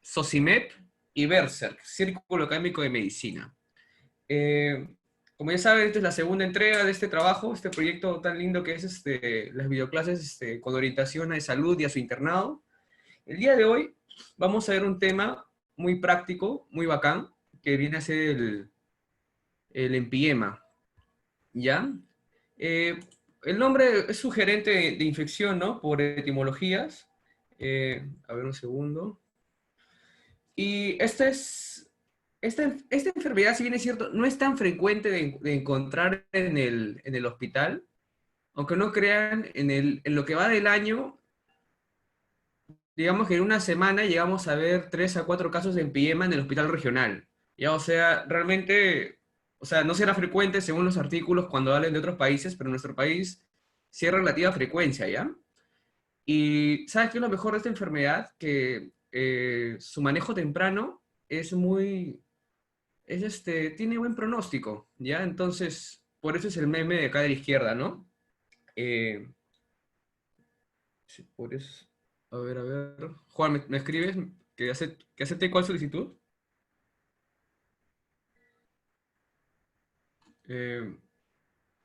SOCIMED y Berserk, Círculo Académico de Medicina. Como ya saben, esta es la segunda entrega de este trabajo, este proyecto tan lindo que es las videoclases con orientación a salud y a su internado. El día de hoy vamos a ver un tema muy práctico, muy bacán, que viene a ser el empiema, ¿ya? El nombre es sugerente de infección, ¿no? Por etimologías. A ver un segundo. Y esta enfermedad, si bien es cierto, no es tan frecuente de encontrar en el hospital, aunque no crean, en lo que va del año, digamos que en una semana llegamos a ver 3 a 4 casos de empiema en el hospital regional. Ya, o sea, realmente, o sea, no será frecuente según los artículos cuando hablen de otros países, pero en nuestro país sí hay relativa frecuencia, ¿ya? Y ¿sabes qué es lo mejor de esta enfermedad? Que su manejo temprano es muy, tiene buen pronóstico, ¿ya? Entonces, por eso es el meme de acá de la izquierda, ¿no? Eh, sí, por eso. A ver, a ver. Juan, ¿me escribes que acepte cuál solicitud? Eh,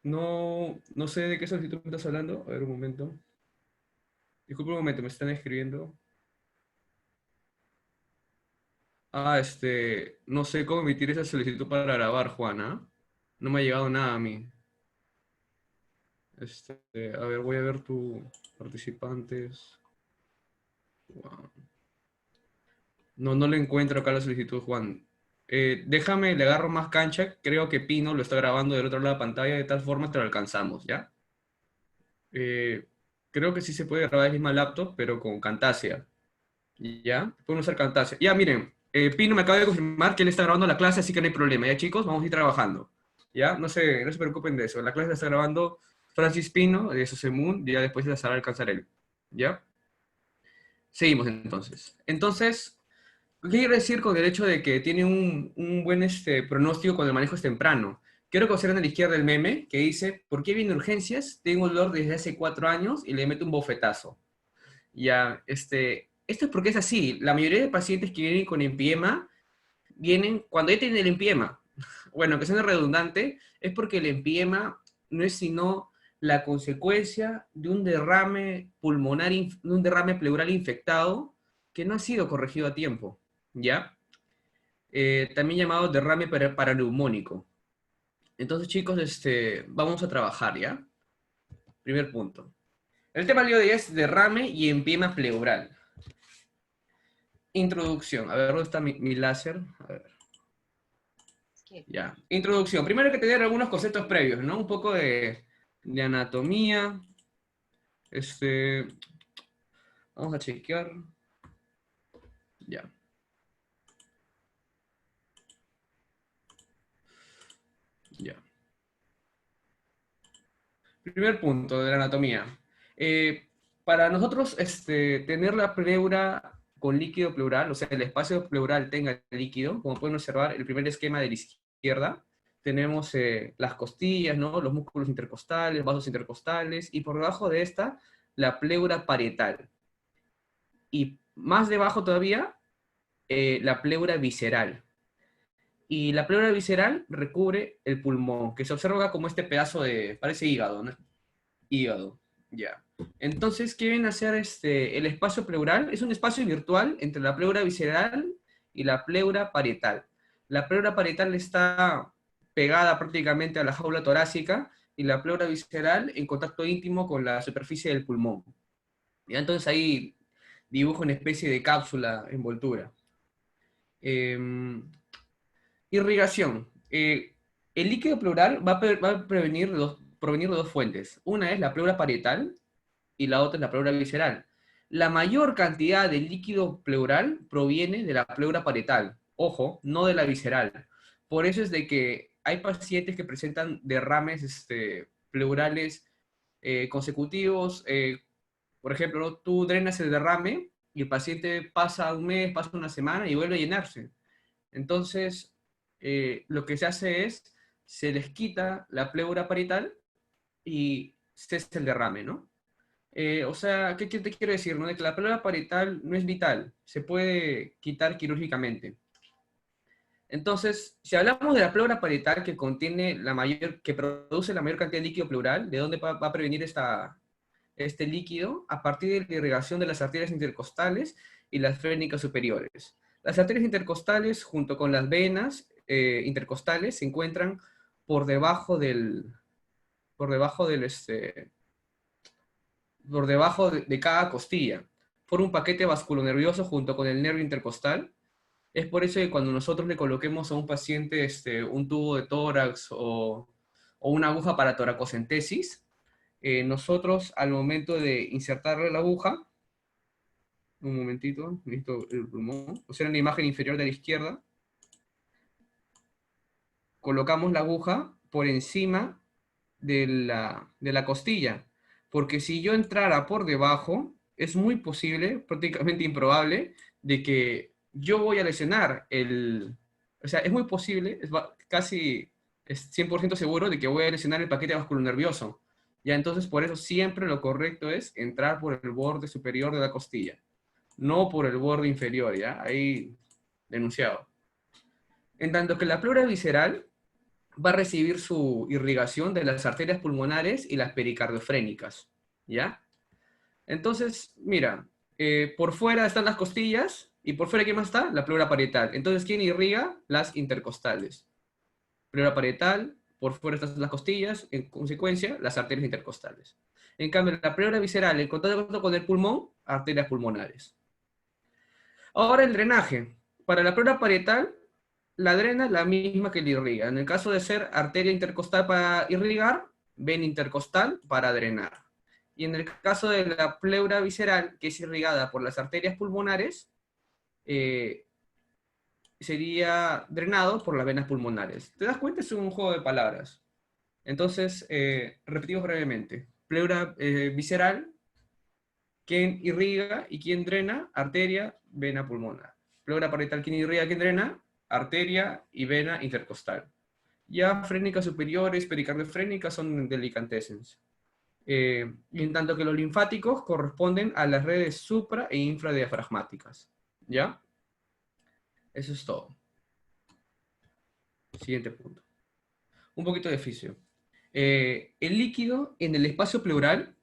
no sé de qué solicitud me estás hablando. A ver, un momento. Disculpe un momento, me están escribiendo. Ah, no sé cómo emitir esa solicitud para grabar, Juana. No me ha llegado nada a mí. A ver, voy a ver tu participantes. Juan. No le encuentro acá la solicitud, Juan. Déjame, le agarro más cancha. Creo que Pino lo está grabando del otro lado de la pantalla, de tal forma que lo alcanzamos, ¿ya? Eh, Creo que sí se puede grabar en la misma laptop, pero con Camtasia. ¿Ya? Pueden usar Camtasia. Ya, miren, Pino me acaba de confirmar que él está grabando la clase, así que no hay problema. Ya, chicos, vamos a ir trabajando. ¿Ya? No se preocupen de eso. La clase la está grabando Francis Pino, de Sosemun, y ya después la estará alcanzar él. ¿Ya? Seguimos entonces. Entonces, ¿qué quiere decir con el hecho de que tiene un buen pronóstico cuando el manejo es temprano? Quiero que observen a la izquierda el meme que dice, ¿por qué viene urgencias? Tengo dolor desde hace 4 años y le meto un bofetazo. Ya, esto es porque es así. La mayoría de pacientes que vienen con empiema vienen cuando ya tienen el empiema. Bueno, que suene redundante, es porque el empiema no es sino la consecuencia de un derrame pulmonar, de un derrame pleural infectado que no ha sido corregido a tiempo, ¿ya? También llamado derrame paraneumónico. Entonces, chicos, vamos a trabajar, ¿ya? Primer punto. El tema del día de hoy es derrame y empiema pleural. Introducción. A ver, ¿dónde está mi láser? A ver. Ya. Introducción. Primero hay que tener algunos conceptos previos, ¿no? Un poco de anatomía. Este, Vamos a chequear. Ya. Ya. Primer punto de la anatomía. Para nosotros tener la pleura con líquido pleural, o sea, el espacio pleural tenga líquido, como pueden observar, el primer esquema de la izquierda, tenemos las costillas, ¿no? Los músculos intercostales, vasos intercostales, y por debajo de esta, la pleura parietal. Y más debajo todavía, la pleura visceral. Y la pleura visceral recubre el pulmón, que se observa como este pedazo de, parece hígado, ¿no? Hígado, ya. Entonces, ¿qué viene a hacer el espacio pleural? Es un espacio virtual entre la pleura visceral y la pleura parietal. La pleura parietal está pegada prácticamente a la jaula torácica y la pleura visceral en contacto íntimo con la superficie del pulmón. Y entonces ahí dibujo una especie de cápsula envoltura. Irrigación. El líquido pleural va a provenir de dos fuentes. Una es la pleura parietal y la otra es la pleura visceral. La mayor cantidad de líquido pleural proviene de la pleura parietal. Ojo, no de la visceral. Por eso es de que hay pacientes que presentan derrames pleurales consecutivos. Por ejemplo, ¿no? Tú drenas el derrame y el paciente pasa un mes, pasa una semana y vuelve a llenarse. Entonces, lo que se hace es, se les quita la pleura parietal y cesa el derrame, ¿no? O sea, ¿qué te quiero decir? ¿No? De que la pleura parietal no es vital, se puede quitar quirúrgicamente. Entonces, si hablamos de la pleura parietal que contiene que produce la mayor cantidad de líquido pleural, ¿de dónde va a prevenir este líquido? A partir de la irrigación de las arterias intercostales y las frénicas superiores. Las arterias intercostales, junto con las venas intercostales, se encuentran por debajo por debajo del, por debajo de cada costilla. Por un paquete vasculonervioso junto con el nervio intercostal. Es por eso que cuando nosotros le coloquemos a un paciente un tubo de tórax o una aguja para toracocentesis, nosotros al momento de insertarle la aguja, un momentito, necesito el pulmón, o sea, en la imagen inferior de la izquierda, colocamos la aguja por encima de la costilla, porque si yo entrara por debajo, es muy posible, prácticamente improbable, de que yo voy a lesionar o sea, es muy posible, casi es 100% seguro de que voy a lesionar el paquete vasculonervioso. Ya, entonces por eso siempre lo correcto es entrar por el borde superior de la costilla, no por el borde inferior, ¿ya? Ahí denunciado. En tanto que la pleura visceral va a recibir su irrigación de las arterias pulmonares y las pericardiofrénicas, ¿ya? Entonces, mira, por fuera están las costillas y por fuera, ¿qué más está? La pleura parietal. Entonces, ¿quién irriga? Las intercostales. Pleura parietal, por fuera están las costillas, en consecuencia, las arterias intercostales. En cambio, la pleura visceral, en contacto con el pulmón, arterias pulmonares. Ahora el drenaje. Para la pleura parietal, la drena es la misma que la irriga. En el caso de ser arteria intercostal para irrigar, vena intercostal para drenar. Y en el caso de la pleura visceral, que es irrigada por las arterias pulmonares, eh, sería drenado por las venas pulmonares. ¿Te das cuenta? Es un juego de palabras. Entonces, repetimos brevemente. Pleura visceral, ¿quién irriga y quién drena? Arteria, vena pulmonar. Pleura parietal, ¿quién irriga, quién drena? Arteria y vena intercostal. Ya frénicas superiores, pericardiofrénicas son delicatessens. Y en tanto que los linfáticos corresponden a las redes supra e infradiafragmáticas. ¿Ya? Eso es todo. Siguiente punto. Un poquito de fisio. El líquido en el espacio pleural,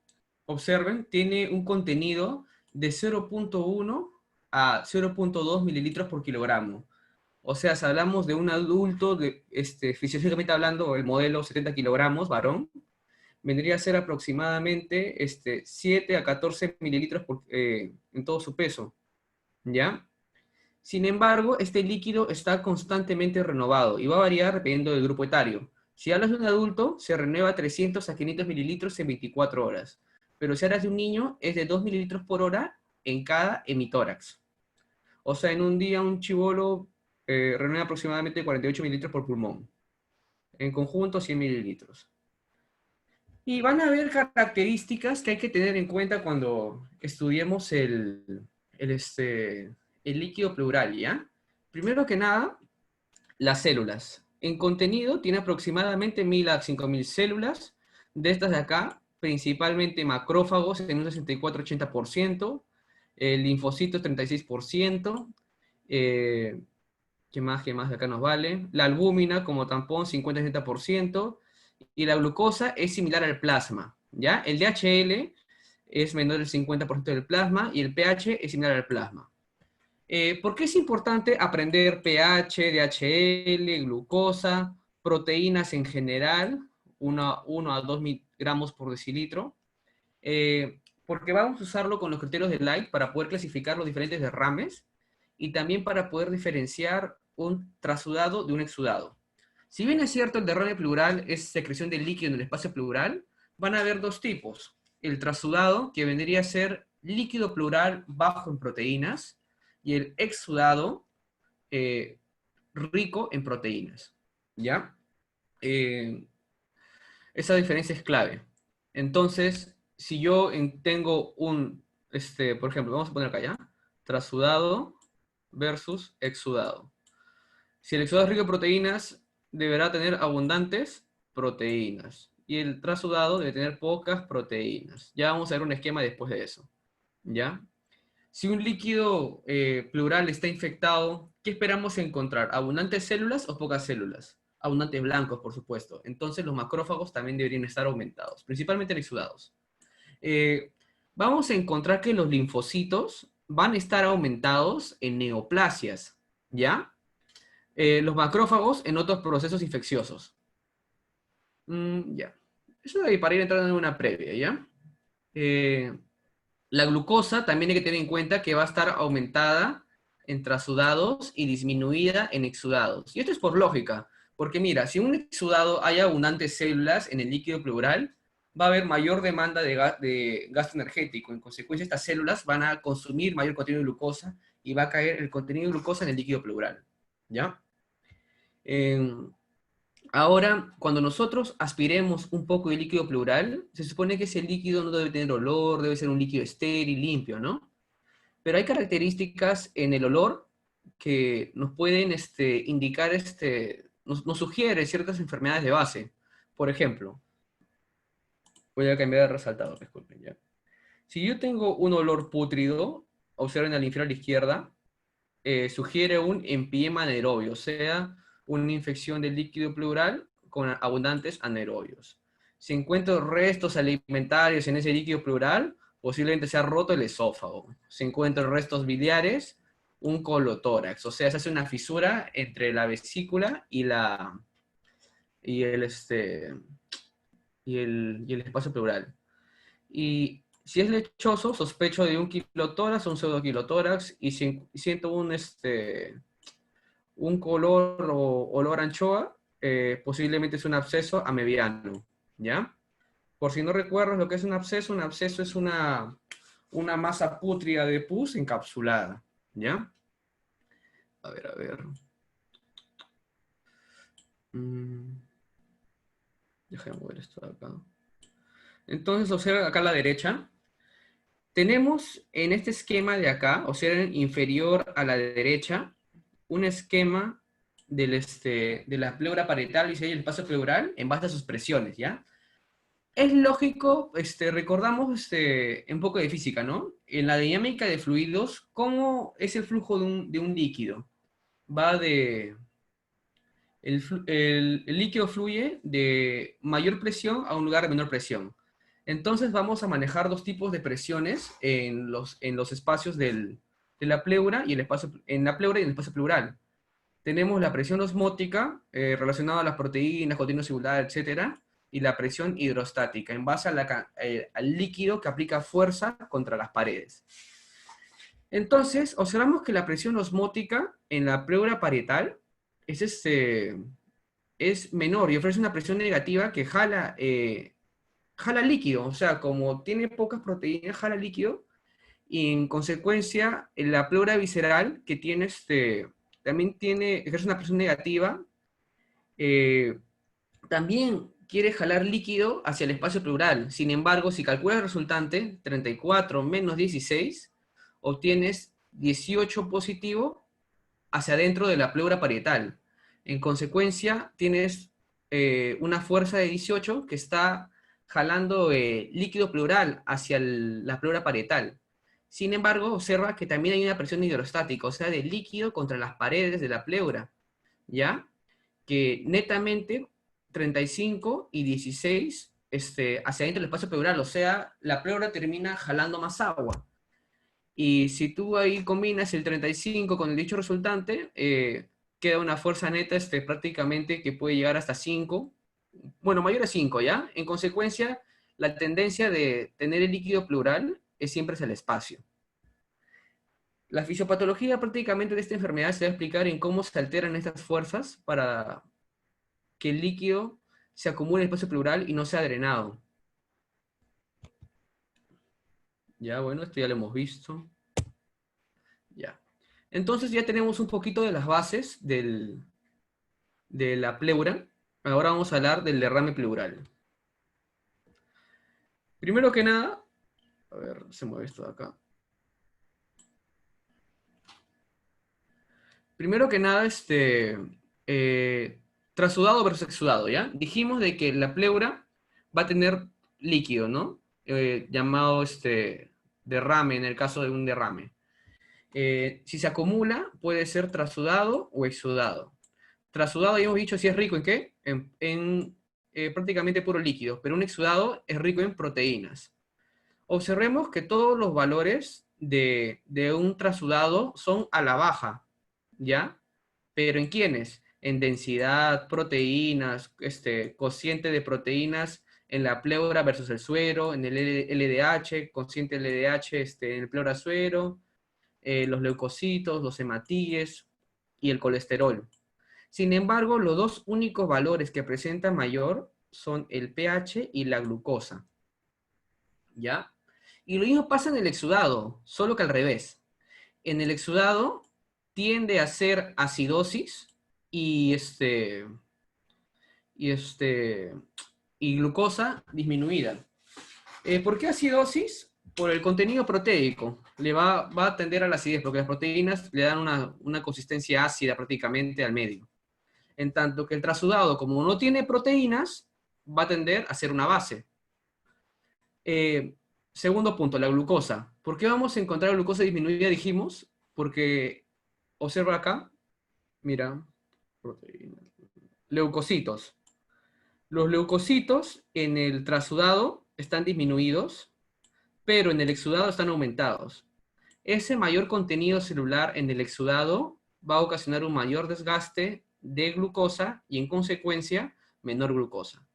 observen, tiene un contenido de 0,1 a 0,2 mililitros por kilogramo. O sea, si hablamos de un adulto, fisiológicamente hablando, el modelo 70 kilogramos, varón, vendría a ser aproximadamente 7 a 14 mililitros en todo su peso, ¿ya? Sin embargo, este líquido está constantemente renovado y va a variar dependiendo del grupo etario. Si hablas de un adulto, se renueva 300 a 500 mililitros en 24 horas, pero si hablas de un niño, es de 2 mililitros por hora en cada hemitórax. O sea, en un día un chibolo renueva aproximadamente 48 mililitros por pulmón. En conjunto, 100 mililitros. Y van a haber características que hay que tener en cuenta cuando estudiemos el líquido pleural, ¿ya? Primero que nada, las células. En contenido tiene aproximadamente 1000 a 5000 células. De estas de acá, principalmente macrófagos en un 64-80%, linfocitos 36%, ¿qué más? ¿Qué más de acá nos vale? La albúmina como tampón 50-60%, y la glucosa es similar al plasma, ¿ya? El DHL es menor del 50% del plasma y el pH es similar al plasma. ¿Por qué es importante aprender pH, DHL, glucosa, proteínas en general, 1 a 2 gramos por decilitro? Porque vamos a usarlo con los criterios de Light para poder clasificar los diferentes derrames y también para poder diferenciar un trasudado de un exudado. Si bien es cierto el derrame pleural es secreción de líquido en el espacio pleural, van a haber dos tipos. El trasudado, que vendría a ser líquido pleural bajo en proteínas, y el exudado, rico en proteínas. ¿Ya? Eh, esa diferencia es clave. Entonces, si yo tengo por ejemplo, vamos a poner acá ya, trasudado versus exudado. Si el exudado es rico en proteínas, deberá tener abundantes proteínas. y el trasudado debe tener pocas proteínas. Ya vamos a ver un esquema después de eso, ¿ya? Si un líquido pleural está infectado, ¿qué esperamos encontrar? ¿Abundantes células o pocas células? Abundantes blancos, por supuesto. Entonces los macrófagos también deberían estar aumentados, principalmente en exudados. Vamos a encontrar que los linfocitos van a estar aumentados en neoplasias, ¿ya? Los macrófagos en otros procesos infecciosos. Ya. Eso de ahí para ir entrando en una previa, ¿ya? La glucosa también hay que tener en cuenta que va a estar aumentada en trasudados y disminuida en exudados. Y esto es por lógica, porque mira, si en un exudado hay abundantes células en el líquido pleural, va a haber mayor demanda de gasto energético. En consecuencia, estas células van a consumir mayor contenido de glucosa y va a caer el contenido de glucosa en el líquido pleural. ¿Ya? Ahora, cuando nosotros aspiremos un poco de líquido pleural, se supone que ese líquido no debe tener olor, debe ser un líquido estéril, limpio, ¿no? Pero hay características en el olor que nos pueden indicar, nos sugiere ciertas enfermedades de base. Por ejemplo, voy a cambiar de resaltador, disculpen ya. Si yo tengo un olor pútrido, observen al inferior a la izquierda, sugiere un empiema anaerobio, o sea, una infección del líquido pleural con abundantes anaerobios. Si encuentro restos alimentarios en ese líquido pleural, posiblemente se ha roto el esófago. Si encuentro restos biliares, un colotórax, o sea, se hace una fisura entre la vesícula y el espacio pleural. Y si es lechoso, sospecho de un quilotórax, un pseudoquilotórax, y si siento un color o olor a anchoa, posiblemente es un absceso amebiano, ¿ya? Por si no recuerdas lo que es un absceso es una masa pútrida de pus encapsulada, ¿ya? A ver, a ver. Déjame mover esto de acá. Entonces, observa acá a la derecha. Tenemos en este esquema de acá, o sea, inferior a la derecha, un esquema de la pleura parietal y el espacio pleural en base a sus presiones, ¿ya? Es lógico, recordamos un poco de física, ¿no? En la dinámica de fluidos, ¿cómo es el flujo de un líquido? Va de... El líquido fluye de mayor presión a un lugar de menor presión. Entonces vamos a manejar dos tipos de presiones en los espacios de la pleura y el espacio, en la pleura y en el espacio pleural. Tenemos la presión osmótica relacionada a las proteínas, contenido celular, etcétera, y la presión hidrostática en base a al líquido que aplica fuerza contra las paredes. Entonces, observamos que la presión osmótica en la pleura parietal es menor y ofrece una presión negativa que jala líquido, o sea, como tiene pocas proteínas, jala líquido, y en consecuencia, la pleura visceral que tiene también ejerce una presión negativa, eh, también quiere jalar líquido hacia el espacio pleural. Sin embargo, si calculas el resultante, 34 menos 16, obtienes 18 positivo hacia adentro de la pleura parietal. En consecuencia, tienes una fuerza de 18 que está jalando líquido pleural hacia la pleura parietal. Sin embargo, observa que también hay una presión hidrostática, o sea, de líquido contra las paredes de la pleura, ¿ya? Que netamente 35 y 16 hacia adentro del espacio pleural, o sea, la pleura termina jalando más agua. Y si tú ahí combinas el 35 con el dicho resultante, queda una fuerza neta prácticamente que puede llegar hasta 5, bueno, mayor a 5, ¿ya? En consecuencia, la tendencia de tener el líquido pleural es siempre hacia el espacio. La fisiopatología prácticamente de esta enfermedad se va a explicar en cómo se alteran estas fuerzas para que el líquido se acumule en el espacio pleural y no sea drenado. Ya, bueno, esto ya lo hemos visto. Ya. Entonces ya tenemos un poquito de las bases de la pleura. Ahora vamos a hablar del derrame pleural. Primero que nada, a ver, se mueve esto de acá. Primero que nada, trasudado versus exudado, ¿ya? Dijimos de que la pleura va a tener líquido, ¿no? Llamado derrame, en el caso de un derrame. Si se acumula, puede ser trasudado o exudado. Trasudado, ya hemos dicho, si es rico en qué? En prácticamente puro líquido, pero un exudado es rico en proteínas. Observemos que todos los valores de un trasudado son a la baja, ¿ya? Pero ¿en quiénes? En densidad, proteínas, cociente de proteínas en la pleura versus el suero, en el LDH, cociente LDH en el pleura-suero, los leucocitos, los hematíes y el colesterol. Sin embargo, los dos únicos valores que presentan mayor son el pH y la glucosa, ¿ya? Y lo mismo pasa en el exudado, solo que al revés. En el exudado tiende a ser acidosis y y, este, y glucosa disminuida. ¿Por qué acidosis? Por el contenido proteico. Va a tender a la acidez, porque las proteínas le dan una consistencia ácida prácticamente al medio. En tanto que el trasudado, como no tiene proteínas, va a tender a ser una base. Segundo punto, la glucosa. ¿Por qué vamos a encontrar glucosa disminuida? Dijimos, porque observa acá, mira, proteínas, leucocitos. Los leucocitos en el trasudado están disminuidos, pero en el exudado están aumentados. Ese mayor contenido celular en el exudado va a ocasionar un mayor desgaste de glucosa y en consecuencia menor glucosa.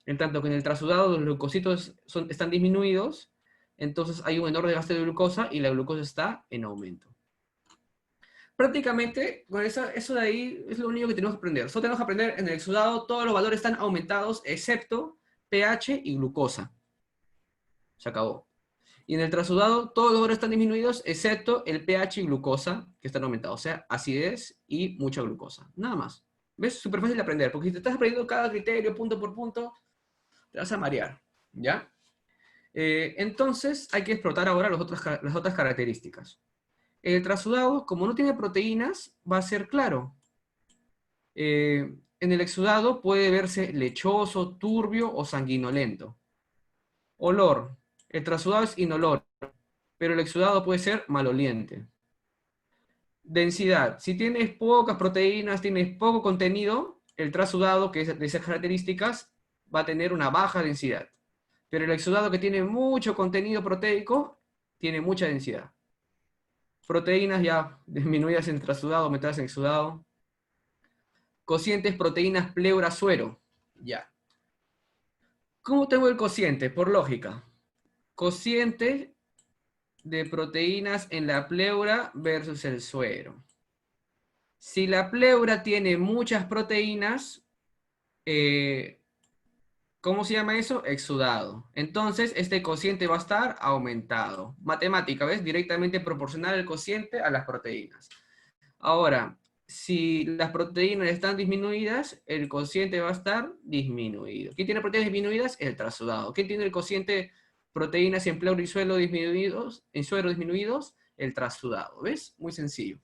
En tanto que en el trasudado los leucocitos están disminuidos, entonces hay un menor desgaste de glucosa y la glucosa está en aumento. Prácticamente, con eso de ahí es lo único que tenemos que aprender. Solo tenemos que aprender en el exudado, todos los valores están aumentados, excepto pH y glucosa. Se acabó. Y en el trasudado, todos los valores están disminuidos, excepto el pH y glucosa, que están aumentados. O sea, acidez y mucha glucosa. Nada más. ¿Ves? Súper fácil de aprender, porque si te estás aprendiendo cada criterio punto por punto, te vas a marear. ¿Ya? Entonces, hay que explotar ahora las otras características. El trasudado, como no tiene proteínas, va a ser claro. En el exudado puede verse lechoso, turbio o sanguinolento. Olor. El trasudado es inoloro, pero el exudado puede ser maloliente. Densidad. Si tienes pocas proteínas, tienes poco contenido, el trasudado, que es de esas características, va a tener una baja densidad. Pero el exudado que tiene mucho contenido proteico, tiene mucha densidad. Proteínas ya disminuidas en trasudado, aumentadas en exudado. Cocientes proteínas pleura-suero. Ya. ¿Cómo tengo el cociente? Por lógica. Cociente de proteínas en la pleura versus el suero. Si la pleura tiene muchas proteínas, ¿cómo se llama eso? Exudado. Entonces, este cociente va a estar aumentado. Matemática, ¿ves? Directamente proporcional el cociente a las proteínas. Ahora, si las proteínas están disminuidas, el cociente va a estar disminuido. ¿Quién tiene proteínas disminuidas? El trasudado. ¿Quién tiene el cociente proteínas en pleura y suero disminuidos? En suero disminuidos, el trasudado. ¿Ves? Muy sencillo.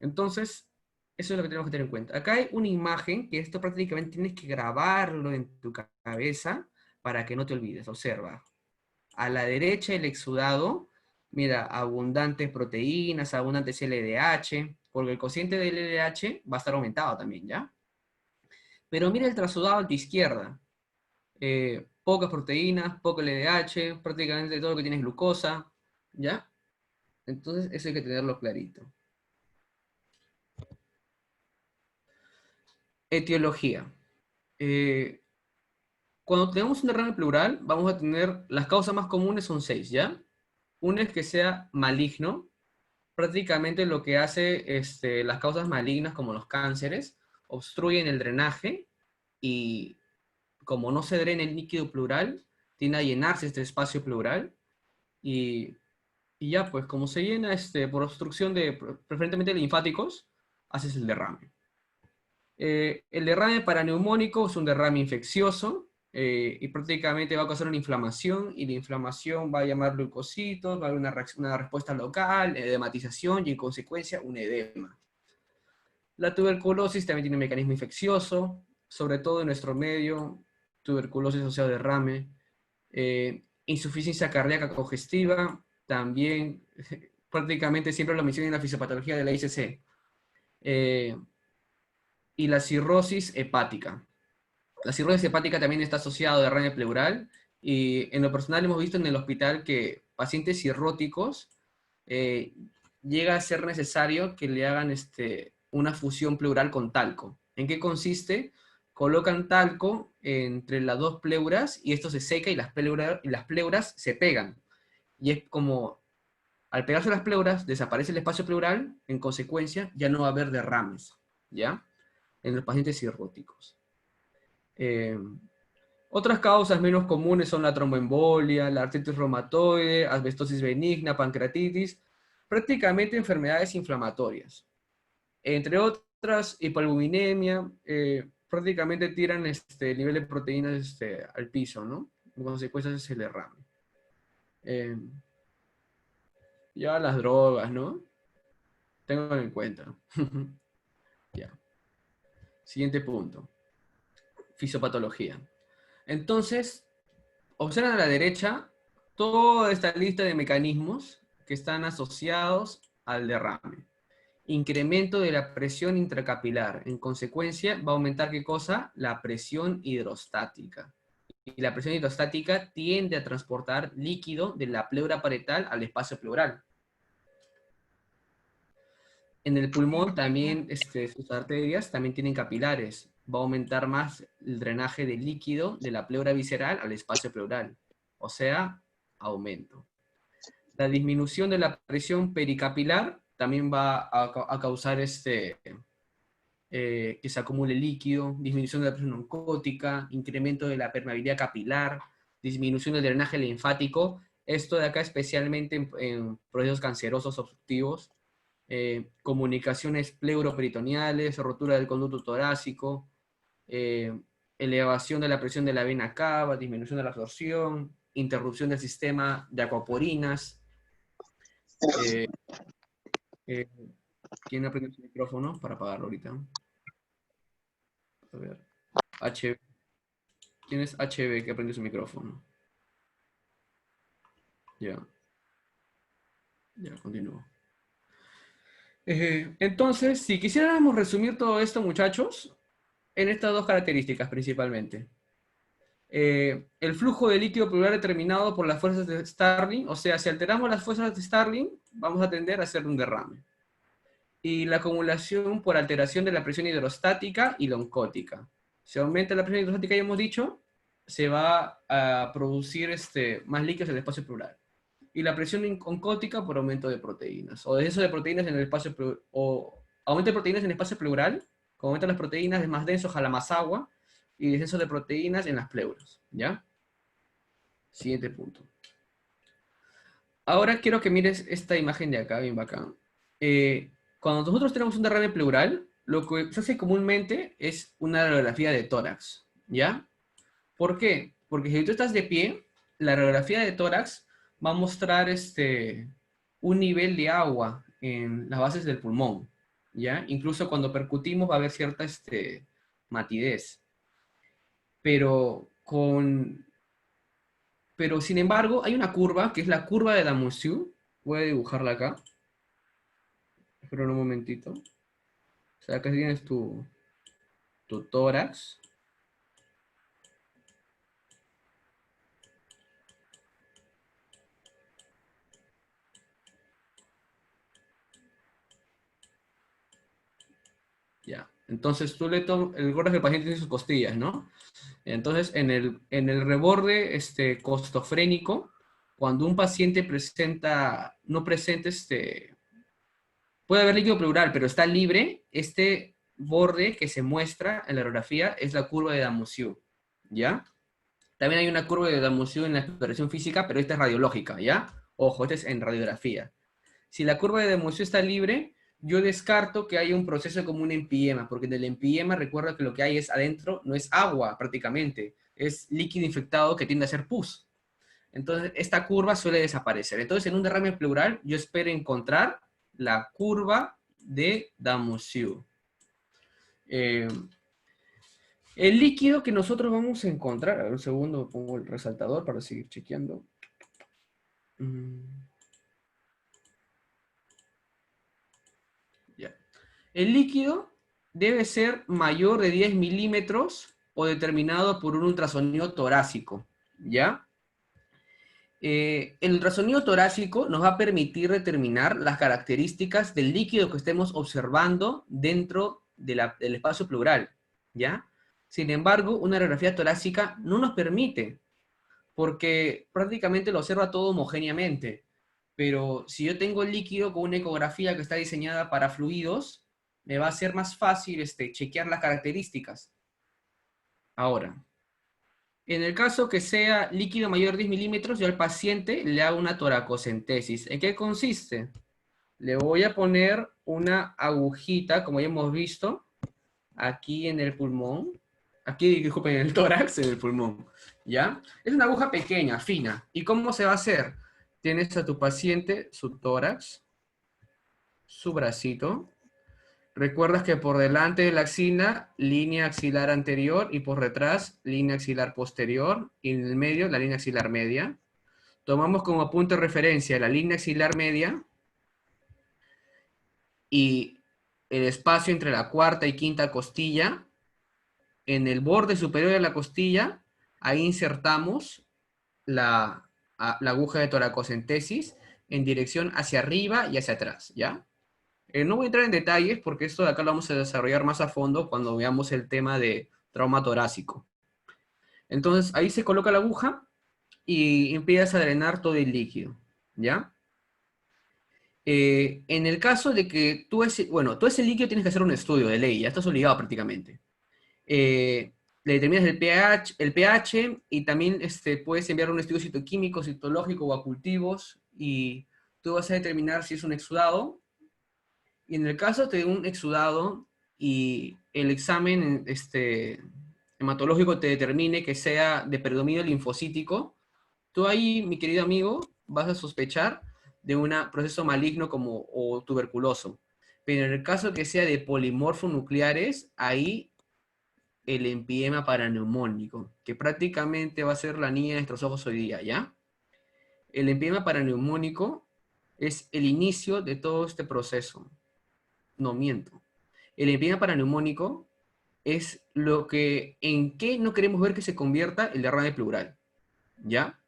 Entonces, eso es lo que tenemos que tener en cuenta. Acá hay una imagen que esto prácticamente tienes que grabarlo en tu cabeza para que no te olvides. Observa. A la derecha el exudado, mira, abundantes proteínas, abundantes LDH, porque el cociente del LDH va a estar aumentado también, ¿ya? Pero mira el trasudado a tu izquierda. Pocas proteínas, poco LDH, prácticamente todo lo que tiene es glucosa, ¿ya? Entonces eso hay que tenerlo clarito. Etiología. Cuando tenemos un derrame pleural, vamos a tener, las causas más comunes son 6, ¿ya? Una es que sea maligno, prácticamente lo que hace las causas malignas como los cánceres, obstruyen el drenaje y como no se drena el líquido pleural, tiende a llenarse este espacio pleural y, y ya pues como se llena por obstrucción de preferentemente linfáticos, haces el derrame. El derrame paraneumónico es un derrame infeccioso y prácticamente va a causar una inflamación y la inflamación va a llamar leucocitos, va a haber una respuesta local, edematización y en consecuencia un edema. La tuberculosis también tiene un mecanismo infeccioso, sobre todo en nuestro medio. tuberculosis asociada a derrame, insuficiencia cardíaca congestiva, también prácticamente siempre lo mencionan en la fisiopatología de la ICC, y la cirrosis hepática. La cirrosis hepática también está asociada a derrame pleural, y en lo personal hemos visto en el hospital que pacientes cirróticos llega a ser necesario que le hagan una fusión pleural con talco. ¿En qué consiste? Colocan talco entre las dos pleuras y esto se seca y las pleuras se pegan. Y es como, al pegarse las pleuras, desaparece el espacio pleural, en consecuencia ya no va a haber derrames, ¿ya? En los pacientes cirróticos. Otras causas menos comunes son la tromboembolia, la artritis reumatoide, asbestosis benigna, pancreatitis, prácticamente enfermedades inflamatorias. Entre otras, hipoalbuminemia, prácticamente tiran el nivel de proteínas al piso, ¿no? En consecuencia es el derrame. Ya las drogas, ¿no? Tengan en cuenta. Ya. Siguiente punto. Fisiopatología. Entonces, observan a la derecha toda esta lista de mecanismos que están asociados al derrame. Incremento de la presión intracapilar. En consecuencia, va a aumentar ¿qué cosa? La presión hidrostática. Y la presión hidrostática tiende a transportar líquido de la pleura parietal al espacio pleural. En el pulmón también, sus arterias también tienen capilares. Va a aumentar más el drenaje de líquido de la pleura visceral al espacio pleural. O sea, aumento. La disminución de la presión pericapilar también va a causar que se acumule líquido, disminución de la presión oncótica, incremento de la permeabilidad capilar, disminución del drenaje linfático. Esto de acá especialmente en procesos cancerosos obstructivos, comunicaciones pleuroperitoneales, rotura del conducto torácico, elevación de la presión de la vena cava, disminución de la absorción, interrupción del sistema de acuaporinas. ¿Quién aprende su micrófono para apagarlo ahorita? A ver. ¿Quién es HB que aprende su micrófono? Ya. Ya, continúo. Entonces, si quisiéramos resumir todo esto, muchachos, en estas dos características principalmente. El flujo de líquido pleural determinado por las fuerzas de Starling, o sea, si alteramos las fuerzas de Starling, vamos a tender a hacer un derrame. Y la acumulación por alteración de la presión hidrostática y la oncótica. Si aumenta la presión hidrostática, ya hemos dicho, se va a producir más líquidos en el espacio pleural. Y la presión oncótica por aumento de proteínas, o descenso de proteínas en el espacio pleural, o aumento de proteínas en el espacio pleural, como aumentan las proteínas es más denso, jala más agua, y descenso de proteínas en las pleuras, ¿ya? Siguiente punto. Ahora quiero que mires esta imagen de acá, bien bacán. Cuando nosotros tenemos un derrame pleural, lo que se hace comúnmente es una radiografía de tórax, ¿ya? ¿Por qué? Porque si tú estás de pie, la radiografía de tórax va a mostrar un nivel de agua en las bases del pulmón, ¿ya? Incluso cuando percutimos va a haber cierta matidez. Pero sin embargo, hay una curva, que es la curva de Damusiu. Voy a dibujarla acá. Espera un momentito. O sea, acá tienes tu tórax. Ya. Entonces tú el gordo que el paciente tiene sus costillas, ¿no? Entonces, en el reborde costofrénico, cuando un paciente no presenta puede haber líquido pleural, pero está libre, este borde que se muestra en la radiografía es la curva de Damusiu, ¿ya? También hay una curva de Damusiu en la exploración física, pero esta es radiológica, ¿ya? Ojo, esta es en radiografía. Si la curva de Damusiu está libre, yo descarto que haya un proceso como un empiema, porque en el empiema recuerda que lo que hay es adentro, no es agua prácticamente, es líquido infectado que tiende a ser pus. Entonces, esta curva suele desaparecer. Entonces, en un derrame pleural, yo espero encontrar la curva de Damusiu. El líquido que nosotros vamos a encontrar, a ver, un segundo, pongo el resaltador para seguir chequeando. Ya. El líquido debe ser mayor de 10 milímetros o determinado por un ultrasonido torácico, ¿ya? El ultrasonido torácico nos va a permitir determinar las características del líquido que estemos observando dentro del espacio pleural, ¿ya? Sin embargo, una radiografía torácica no nos permite, porque prácticamente lo observa todo homogéneamente. Pero si yo tengo el líquido con una ecografía que está diseñada para fluidos, me va a ser más fácil chequear las características. Ahora, en el caso que sea líquido mayor de 10 milímetros, yo al paciente le hago una toracocentesis. ¿En qué consiste? Le voy a poner una agujita, como ya hemos visto, aquí en el pulmón. Aquí, disculpen, en el tórax, en el pulmón. ¿Ya? Es una aguja pequeña, fina. ¿Y cómo se va a hacer? Tienes a tu paciente su tórax, su bracito. Recuerdas que por delante de la axila, línea axilar anterior y por detrás, línea axilar posterior y en el medio, la línea axilar media. Tomamos como punto de referencia la línea axilar media y el espacio entre la cuarta y quinta costilla. En el borde superior de la costilla, ahí insertamos la aguja de toracocentesis en dirección hacia arriba y hacia atrás, ¿ya? No voy a entrar en detalles porque esto de acá lo vamos a desarrollar más a fondo cuando veamos el tema de trauma torácico. Entonces, ahí se coloca la aguja y empiezas a drenar todo el líquido, ¿ya? En el caso de que todo ese líquido tienes que hacer un estudio de ley, ya estás obligado prácticamente. Eh, Le determinas el pH y también puedes enviar un estudio citoquímico, citológico o a cultivos y tú vas a determinar si es un exudado. Y en el caso de un exudado y el examen hematológico te determine que sea de predominio linfocítico, tú ahí, mi querido amigo, vas a sospechar de un proceso maligno o tuberculoso. Pero en el caso que sea de polimorfonucleares, ahí el empiema paraneumónico, que prácticamente va a ser la niña de nuestros ojos hoy día, ¿ya? El empiema paraneumónico es el inicio de todo este proceso. No miento. El empiema paraneumónico es en qué no queremos ver que se convierta el derrame pleural, ¿ya?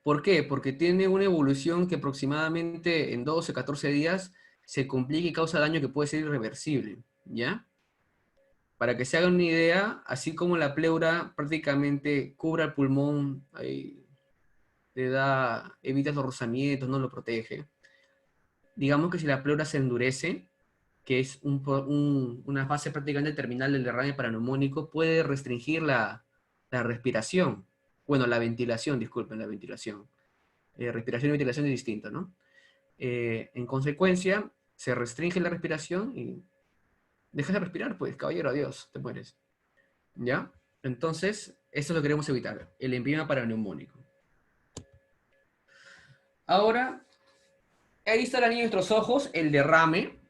¿Por qué? Porque tiene una evolución que aproximadamente en 12 a 14 días se complica y causa daño que puede ser irreversible, ¿ya? Para que se hagan una idea, así como la pleura prácticamente cubre el pulmón, evita los rozamientos, no lo protege. Digamos que si la pleura se endurece, que es una fase prácticamente terminal del derrame paraneumónico, puede restringir la respiración. Bueno, la ventilación, disculpen, la ventilación. Respiración y ventilación es distinto, ¿no? En consecuencia, se restringe la respiración y dejas de respirar, pues, caballero, adiós, te mueres. ¿Ya? Entonces, eso lo queremos evitar, el empiema paraneumónico. Ahora, ahí está la niña de nuestros ojos, el derrame,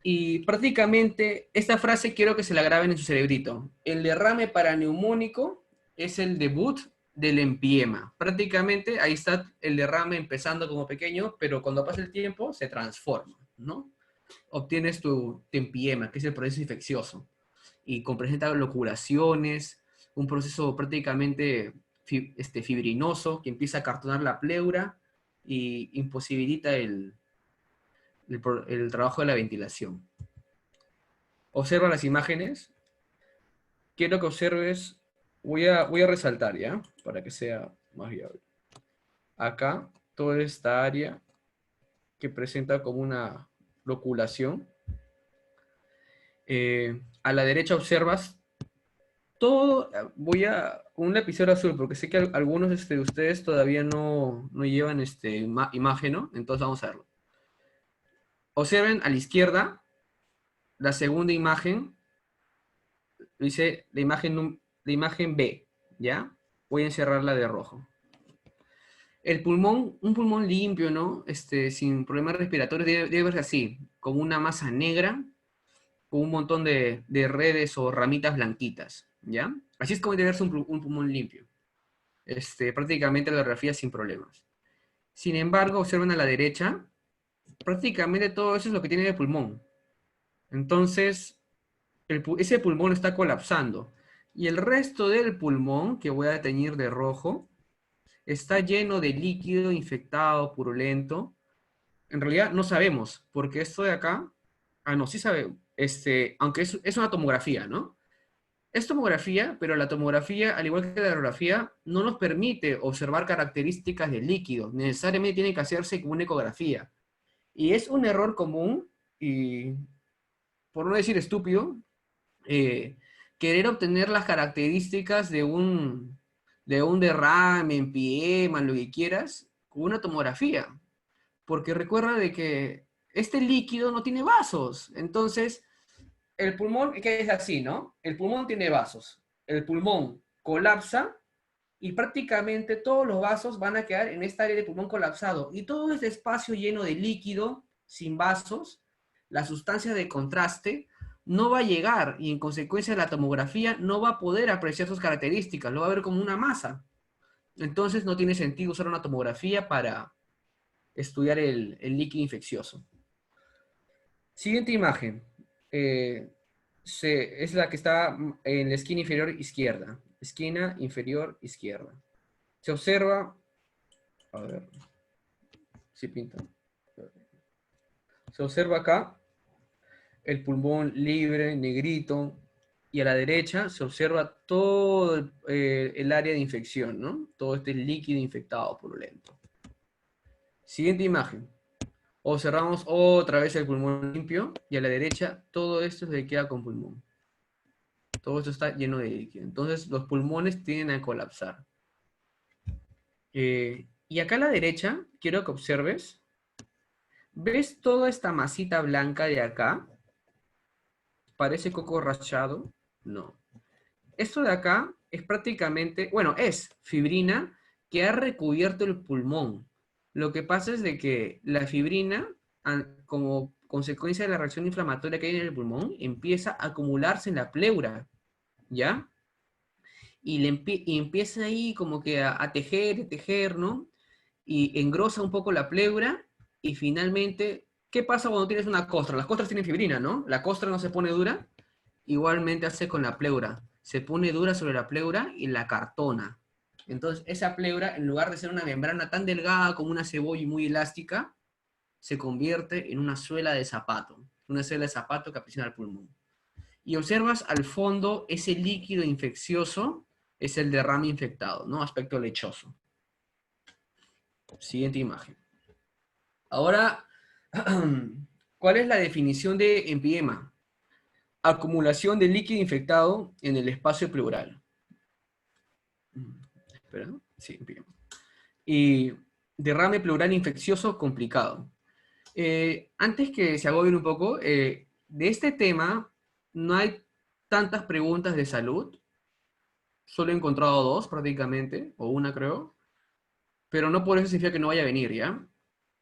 y prácticamente esta frase quiero que se la graben en su cerebrito. El derrame paraneumónico es el debut del empiema. Prácticamente ahí está el derrame empezando como pequeño, pero cuando pasa el tiempo se transforma, ¿no? Obtienes tu empiema, que es el proceso infeccioso, y presenta loculaciones, un proceso prácticamente fibrinoso que empieza a cartonar la pleura y imposibilita el trabajo de la ventilación. Observa las imágenes. Quiero que observes, voy a resaltar, ¿ya? Para que sea más viable. Acá, toda esta área que presenta como una loculación. A la derecha observas todo, con un lapicero azul, porque sé que algunos de ustedes todavía no llevan imagen, ¿no? Entonces vamos a verlo. Observen a la izquierda, la segunda imagen, dice la imagen B, ¿ya? Voy a encerrarla de rojo. El pulmón, un pulmón limpio, ¿no? Sin problemas respiratorios, debe verse así, como una masa negra, con un montón de redes o ramitas blanquitas, ¿ya? Así es como debe verse un pulmón limpio. Prácticamente la radiografía sin problemas. Sin embargo, observen a la derecha, prácticamente todo eso es lo que tiene el pulmón. Entonces, ese pulmón está colapsando. Y el resto del pulmón, que voy a teñir de rojo, está lleno de líquido infectado, purulento. En realidad no sabemos, porque esto de acá, no, sí sabe, aunque es una tomografía, ¿no? Es tomografía, pero la tomografía, al igual que la radiografía, no nos permite observar características del líquido. Necesariamente tiene que hacerse con una ecografía. Y es un error común, y por no decir estúpido, eh, querer obtener las características de un derrame, empiema, lo que quieras, con una tomografía. Porque recuerda de que este líquido no tiene vasos. Entonces, el pulmón, que es así, ¿no? El pulmón tiene vasos. El pulmón colapsa y prácticamente todos los vasos van a quedar en esta área de pulmón colapsado. Y todo este espacio lleno de líquido, sin vasos, la sustancia de contraste, no va a llegar y en consecuencia la tomografía no va a poder apreciar sus características, lo va a ver como una masa. Entonces no tiene sentido usar una tomografía para estudiar el líquido infeccioso. Siguiente imagen. Eh, es la que está en la esquina inferior izquierda. Esquina inferior izquierda. Se observa, a ver, si pinta. Se observa acá el pulmón libre, negrito, y a la derecha se observa todo el área de infección, ¿no? Todo este líquido infectado purulento. Siguiente imagen. Observamos otra vez el pulmón limpio, y a la derecha todo esto se queda con pulmón. Todo esto está lleno de líquido. Entonces los pulmones tienden a colapsar. Y acá a la derecha, quiero que observes. ¿Ves toda esta masita blanca de acá? ¿Parece coco rallado? No. Esto de acá es prácticamente, bueno, es fibrina que ha recubierto el pulmón. Lo que pasa es de que la fibrina, como consecuencia de la reacción inflamatoria que hay en el pulmón, empieza a acumularse en la pleura, ¿ya? Y empieza ahí como que a tejer, ¿no? Y engrosa un poco la pleura, y finalmente, ¿qué pasa cuando tienes una costra? Las costras tienen fibrina, ¿no? La costra no se pone dura, igualmente hace con la pleura. Se pone dura sobre la pleura y la cartona. Entonces, esa pleura, en lugar de ser una membrana tan delgada como una cebolla y muy elástica, se convierte en una suela de zapato. Una suela de zapato que aprisiona el pulmón. Y observas al fondo ese líquido infeccioso, es el derrame infectado, ¿no? Aspecto lechoso. Siguiente imagen. Ahora, ¿cuál es la definición de empiema? Acumulación de líquido infectado en el espacio pleural. Espera, ¿no? Sí, empiema. Y derrame pleural infeccioso complicado. Antes que se agobien un poco, de este tema no hay tantas preguntas de salud. Solo he encontrado dos prácticamente, o una creo, pero no por eso significa que no vaya a venir, ¿ya?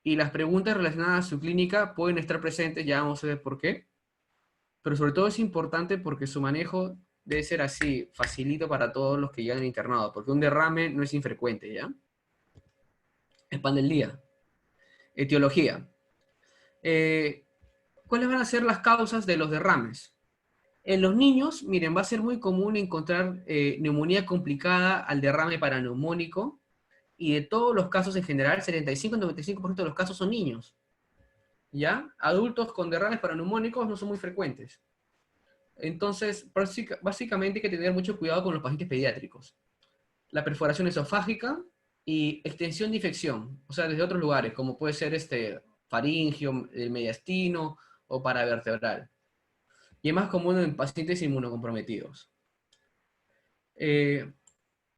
Y las preguntas relacionadas a su clínica pueden estar presentes, ya vamos a ver por qué, pero sobre todo es importante porque su manejo debe ser así, facilito para todos los que llegan al internado, porque un derrame no es infrecuente, ¿ya? Es pan del día. Etiología. Eh, ¿Cuáles van a ser las causas de los derrames? En los niños, miren, va a ser muy común encontrar neumonía complicada al derrame paraneumónico, y de todos los casos en general, 75-95% de los casos son niños. ¿Ya? Adultos con derrames paraneumónicos no son muy frecuentes. Entonces, básicamente hay que tener mucho cuidado con los pacientes pediátricos. La perforación esofágica y extensión de infección, o sea, desde otros lugares, como puede ser faringio, el mediastino o paravertebral. Y es más común en pacientes inmunocomprometidos.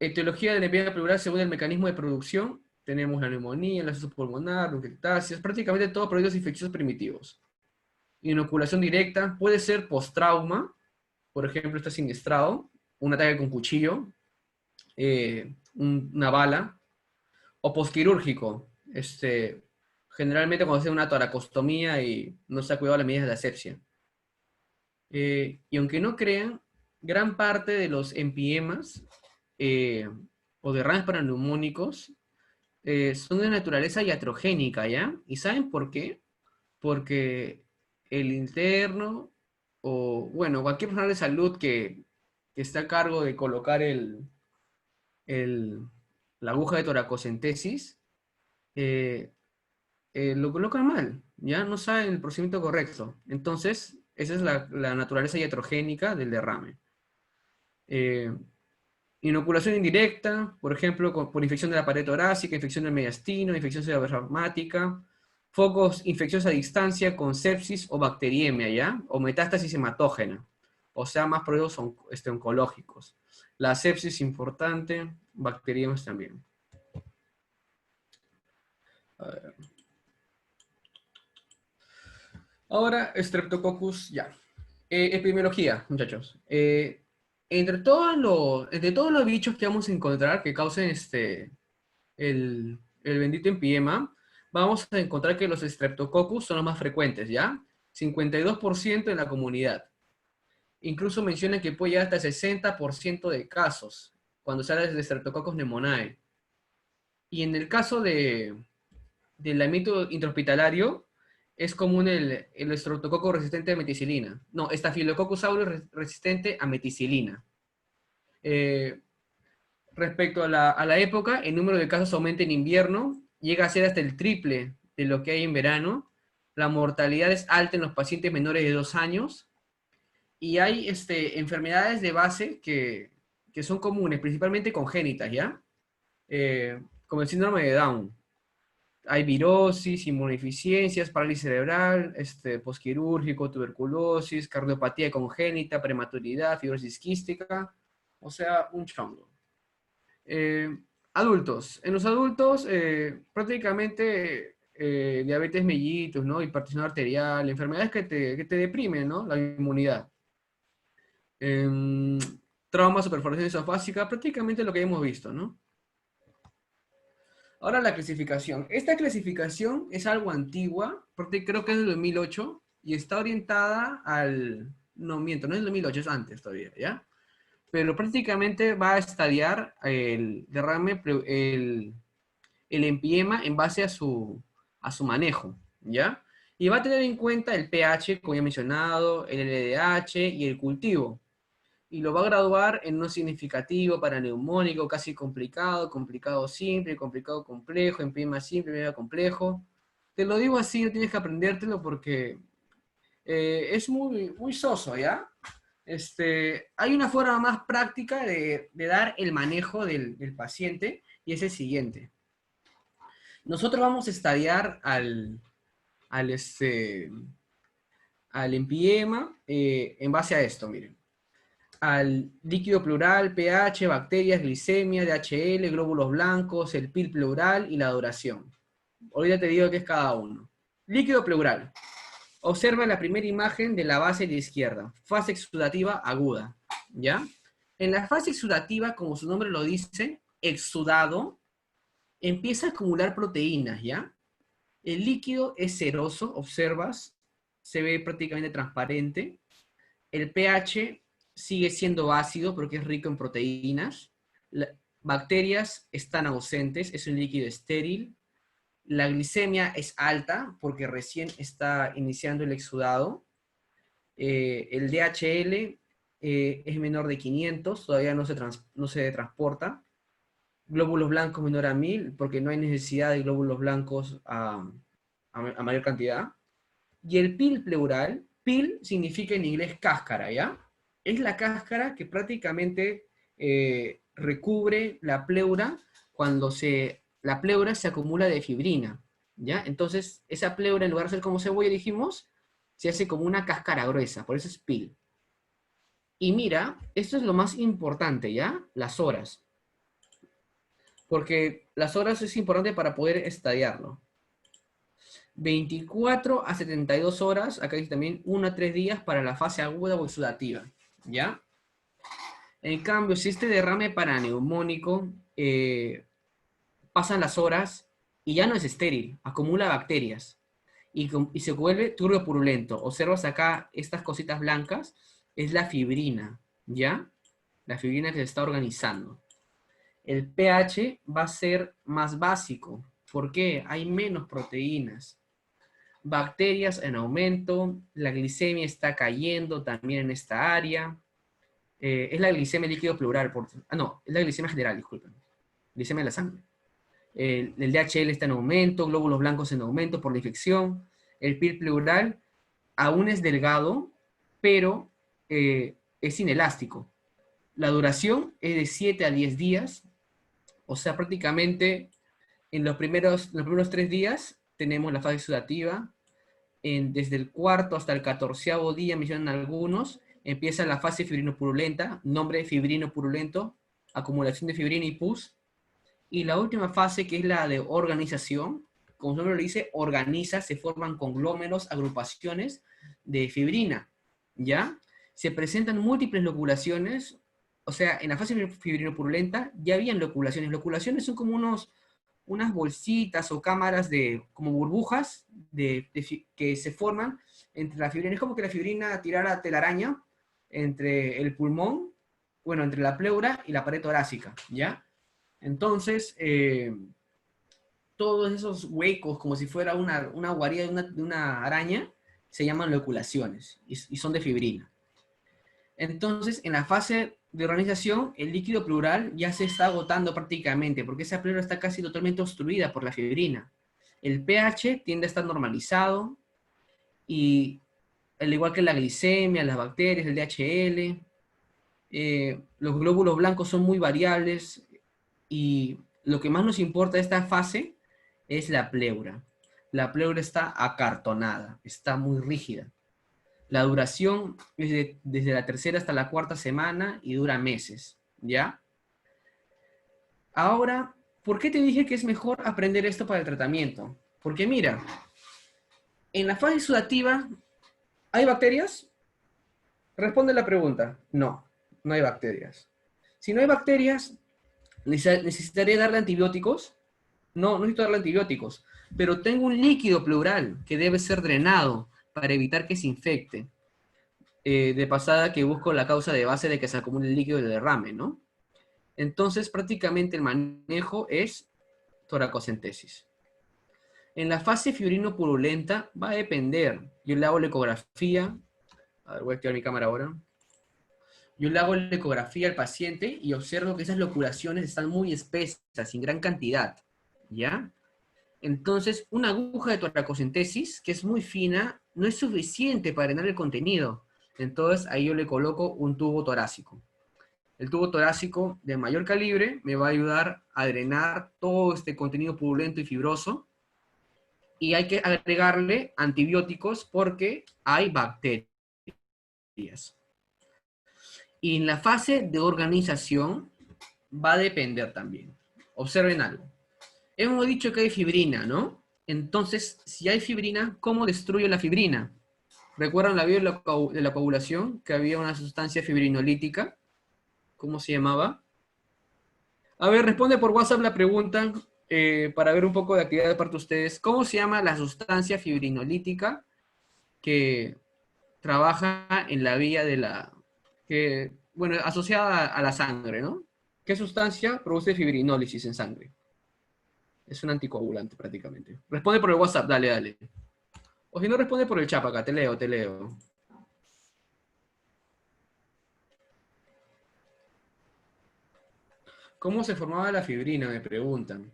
Etiología de la epidemia pleural según el mecanismo de producción. Tenemos la neumonía, el acceso pulmonar, bronquiectasias, prácticamente todos procesos infecciosos primitivos. Inoculación directa puede ser post-trauma, por ejemplo, está siniestrado, un ataque con cuchillo, una bala, o posquirúrgico, generalmente cuando se hace una toracostomía y no se ha cuidado las medidas de asepsia. Y aunque no crean, gran parte de los empiemas o derrames paraneumónicos son de naturaleza iatrogénica, ¿ya? ¿Y saben por qué? Porque el interno o, bueno, cualquier profesional de salud que está a cargo de colocar el- la aguja de toracocentesis, eh, lo colocan mal, ¿ya? No saben el procedimiento correcto. Entonces, esa es la naturaleza iatrogénica del derrame. Eh, Inoculación indirecta, por ejemplo, por infección de la pared torácica, infección del mediastino, infección cerebrovascular, focos infecciosos a distancia con sepsis o bacteriemia, ¿ya? O metástasis hematógena, o sea, más problemas oncológicos. La sepsis importante, bacteriemias también. A ver. Ahora, Streptococcus, ya. Epidemiología, muchachos. Entre todos los bichos que vamos a encontrar que causen el bendito empiema, vamos a encontrar que los Streptococcus son los más frecuentes, ¿ya? 52% en la comunidad. Incluso mencionan que puede llegar hasta el 60% de casos cuando se habla de Streptococcus pneumoniae. Y en el caso del ámbito intrahospitalario, es común el Streptococcus resistente a meticilina. No, Staphylococcus aureus resistente a meticilina. Eh, Respecto a la época, el número de casos aumenta en invierno, llega a ser hasta el triple de lo que hay en verano. La mortalidad es alta en los pacientes menores de 2 años. Y hay enfermedades de base que son comunes, principalmente congénitas, ¿ya? Como el síndrome de Down. Hay virosis, inmunodeficiencias, parálisis cerebral, posquirúrgico, tuberculosis, cardiopatía congénita, prematuridad, fibrosis quística, o sea, un chongo. Eh, Adultos. En los adultos, prácticamente diabetes mellitus, ¿no? Hipertensión arterial, enfermedades que te deprimen, ¿no? La inmunidad. Em, Trauma, superformación esofágica, prácticamente lo que hemos visto, ¿no? Ahora la clasificación. Esta clasificación es algo antigua, porque creo que es del 2008 y está orientada al... No, miento, no es del 2008, es antes todavía, ¿ya? Pero prácticamente va a estadiar el derrame, el empiema en base a su manejo, ¿ya? Y va a tener en cuenta el pH, como ya he mencionado, el LDH y el cultivo. Y lo va a graduar en no significativo, paraneumónico, casi complicado, complicado simple, complicado complejo, empiema simple, empiema complejo. Te lo digo así, no tienes que aprendértelo porque es muy, muy soso, ¿ya? Hay una forma más práctica de dar el manejo del paciente y es el siguiente. Nosotros vamos a estadiar al, este, al empiema en base a esto, miren. Al líquido pleural, pH, bacterias, glicemia, DHL, glóbulos blancos, el PIL pleural y la duración. Ahorita te digo qué es cada uno. Líquido pleural. Observa la primera imagen de la base de la izquierda. Fase exudativa aguda. ¿Ya? En la fase exudativa, como su nombre lo dice, exudado, empieza a acumular proteínas, ¿ya? El líquido es ceroso, observas, se ve prácticamente transparente. El pH sigue siendo ácido porque es rico en proteínas. Las bacterias están ausentes, es un líquido estéril. La glicemia es alta porque recién está iniciando el exudado. El DHL es menor de 500, todavía no se transporta. Glóbulos blancos menor a 1000 porque no hay necesidad de glóbulos blancos a mayor cantidad. Y el pil pleural, pil significa en inglés cáscara, ¿ya? Es la cáscara que prácticamente recubre la pleura cuando la pleura se acumula de fibrina, ¿ya? Entonces, esa pleura, en lugar de ser como cebolla, dijimos, se hace como una cáscara gruesa, por eso es pil. Y mira, esto es lo más importante, ¿ya? Las horas. Porque las horas es importante para poder estadiarlo. 24 a 72 horas, acá dice también 1 a 3 días para la fase aguda o exudativa, ¿ya? En cambio, si este derrame paraneumónico pasan las horas y ya no es estéril, acumula bacterias. y se vuelve turbopurulento. Observas acá estas cositas blancas, es la fibrina, ¿ya? La fibrina que se está organizando. El pH va a ser más básico. ¿Por qué? Hay menos proteínas. Bacterias en aumento, la glicemia está cayendo también en esta área. Es la glicemia líquido pleural. No, es la glicemia general, disculpen. Glicemia de la sangre. El DHL está en aumento, glóbulos blancos en aumento por la infección. El PIR pleural aún es delgado, pero es inelástico. La duración es de 7 a 10 días, o sea, prácticamente en los primeros 3 días tenemos la fase sudativa. Desde el cuarto hasta el 14º día, mencionan algunos, empieza la fase fibrinopurulenta, nombre fibrinopurulento, acumulación de fibrina y pus. Y la última fase, que es la de organización, como su nombre lo dice, organiza, se forman conglómeros, agrupaciones de fibrina, ¿ya? Se presentan múltiples loculaciones, o sea, en la fase fibrinopurulenta ya habían loculaciones. Loculaciones son como unas bolsitas o cámaras como burbujas que se forman entre la fibrina. Es como que la fibrina tirara telaraña entre el pulmón, bueno, entre la pleura y la pared torácica, ¿ya? Entonces, todos esos huecos, como si fuera una guarida de una araña, se llaman loculaciones y son de fibrina. Entonces, en la fase de organización, el líquido pleural ya se está agotando prácticamente, porque esa pleura está casi totalmente obstruida por la fibrina. El pH tiende a estar normalizado, y al igual que la glicemia, las bacterias, el DHL, los glóbulos blancos son muy variables, y lo que más nos importa de esta fase es la pleura. La pleura está acartonada, está muy rígida. La duración es desde la tercera hasta la cuarta semana y dura meses, ¿ya? Ahora, ¿por qué te dije que es mejor aprender esto para el tratamiento? Porque mira, en la fase sudativa, ¿hay bacterias? Responde la pregunta. No, no hay bacterias. Si no hay bacterias, ¿necesitaré darle antibióticos? No, no necesito darle antibióticos, pero tengo un líquido pleural que debe ser drenado para evitar que se infecte. De pasada que busco la causa de base de que se acumule el líquido de derrame, ¿no? Entonces, prácticamente el manejo es toracocentesis. En la fase fibrinopurulenta va a depender. Yo le hago la ecografía. A ver, voy a activar mi cámara ahora. Yo le hago la ecografía al paciente y observo que esas loculaciones están muy espesas, sin gran cantidad, ¿ya? Entonces, una aguja de toracocentesis, que es muy fina, no es suficiente para drenar el contenido. Entonces, ahí yo le coloco un tubo torácico. El tubo torácico de mayor calibre me va a ayudar a drenar todo este contenido purulento y fibroso. Y hay que agregarle antibióticos porque hay bacterias. Y en la fase de organización va a depender también. Observen algo. Hemos dicho que hay fibrina, ¿no? Entonces, si hay fibrina, ¿cómo destruye la fibrina? ¿Recuerdan la vía de la coagulación? Que había una sustancia fibrinolítica. ¿Cómo se llamaba? A ver, responde por WhatsApp la pregunta para ver un poco de actividad de parte de ustedes. ¿Cómo se llama la sustancia fibrinolítica que trabaja en la vía de la... bueno, asociada a la sangre, ¿no? ¿Qué sustancia produce fibrinólisis en sangre? Es un anticoagulante prácticamente. Responde por el WhatsApp, dale, dale. O si no, responde por el chat acá, te leo, te leo. ¿Cómo se formaba la fibrina? Me preguntan.